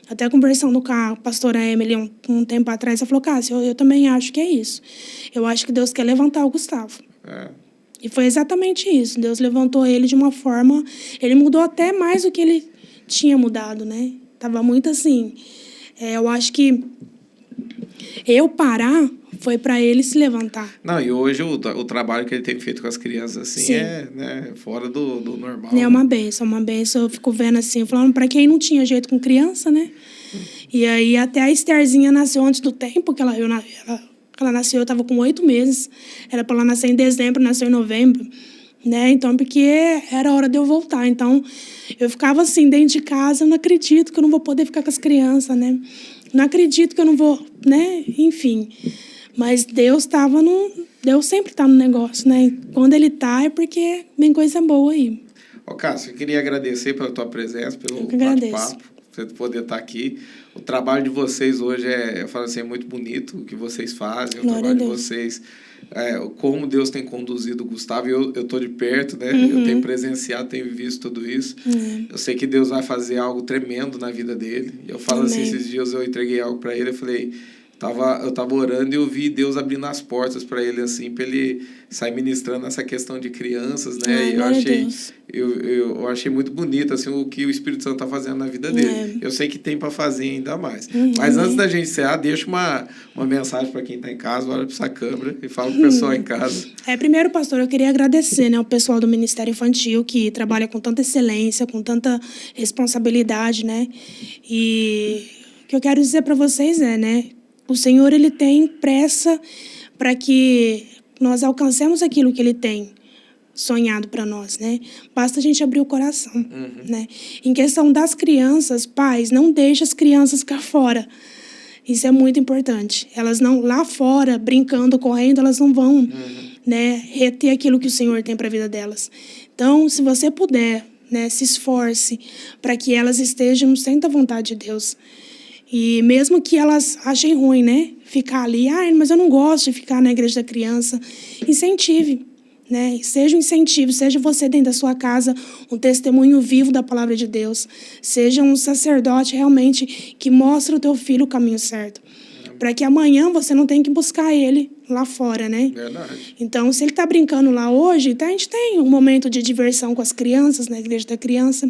Até conversando com a pastora Emily um tempo atrás, ela falou, Cássia, eu também acho que é isso. Eu acho que Deus quer levantar o Gustavo. E foi exatamente isso. Deus levantou ele de uma forma... Ele mudou até mais do que ele tinha mudado, né? Tava muito assim... eu acho que Eu parar foi para ele se levantar. Não, e hoje o trabalho que ele tem feito com as crianças, assim, Sim. é, né, fora do normal. É uma benção, uma benção. Eu fico vendo assim, falando para quem não tinha jeito com criança, né? E aí até a Estherzinha nasceu antes do tempo, que ela nasceu, eu estava com 8 meses. Era para ela nascer em dezembro, nasceu em novembro, né? Então, porque era hora de eu voltar. Então, eu ficava assim, dentro de casa, eu não acredito que eu não vou poder ficar com as crianças, né? Não acredito que eu não vou, né? Enfim. Mas Deus sempre está no negócio, né? E quando Ele está, é porque vem coisa boa aí. Ô, Cássio, eu queria agradecer pela tua presença, pelo bate-papo, você poder estar aqui. O trabalho de vocês hoje eu falo assim, é muito bonito o que vocês fazem, o trabalho de vocês, como Deus tem conduzido o Gustavo. Eu estou de perto, né? Eu tenho presenciado, tenho visto tudo isso. Eu sei que Deus vai fazer algo tremendo na vida dele. Eu falo assim, esses dias eu entreguei algo para ele, eu falei... Eu estava orando e eu vi Deus abrindo as portas para ele, assim, para ele sair ministrando essa questão de crianças, né? E eu achei muito bonito, assim, o que o Espírito Santo está fazendo na vida dele. Eu sei que tem para fazer ainda mais. Mas antes da gente encerrar, deixa uma mensagem para quem está em casa, olha para essa câmera e fala para o pessoal em casa. Primeiro, pastor, eu queria agradecer, né, o pessoal do Ministério Infantil, que trabalha com tanta excelência, com tanta responsabilidade, né? E o que eu quero dizer para vocês né? O Senhor, Ele tem pressa para que nós alcancemos aquilo que Ele tem sonhado para nós, né? Basta a gente abrir o coração, né? Em questão das crianças, pais, não deixem as crianças ficar fora. Isso é muito importante. Elas não, lá fora, brincando, correndo, elas não vão, né, reter aquilo que o Senhor tem para a vida delas. Então, se você puder, né, se esforce para que elas estejam no centro da vontade de Deus. E mesmo que elas achem ruim, né? Ficar ali, mas eu não gosto de ficar na igreja da criança. Incentive, né? Seja um incentivo, seja você dentro da sua casa um testemunho vivo da palavra de Deus. Seja um sacerdote realmente que mostra ao teu filho o caminho certo. Para que amanhã você não tenha que buscar ele lá fora, né? Verdade. Então, se ele está brincando lá hoje, então a gente tem um momento de diversão com as crianças, na igreja da criança.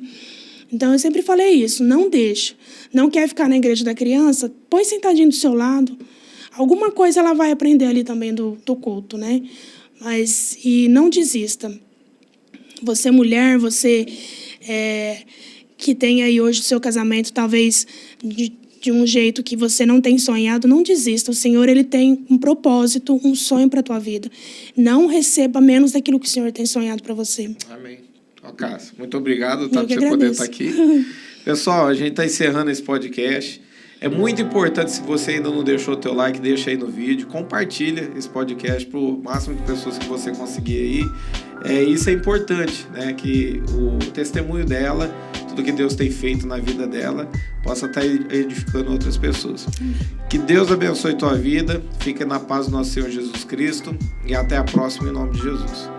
Então, eu sempre falei isso, não deixa. Não quer ficar na igreja da criança? Põe sentadinho do seu lado. Alguma coisa ela vai aprender ali também do culto, né? E não desista. Você mulher, você que tem aí hoje o seu casamento, talvez de um jeito que você não tem sonhado, não desista. O Senhor, Ele tem um propósito, um sonho para a tua vida. Não receba menos daquilo que o Senhor tem sonhado para você. Amém. Cássio, muito obrigado por você poder estar aqui. Pessoal, a gente está encerrando esse podcast. É muito importante, se você ainda não deixou o teu like, deixa aí no vídeo. Compartilha esse podcast para o máximo de pessoas que você conseguir aí. Isso é importante, né? Que o testemunho dela, tudo que Deus tem feito na vida dela, possa estar edificando outras pessoas. Que Deus abençoe tua vida. Fica na paz do nosso Senhor Jesus Cristo. E até a próxima, em nome de Jesus.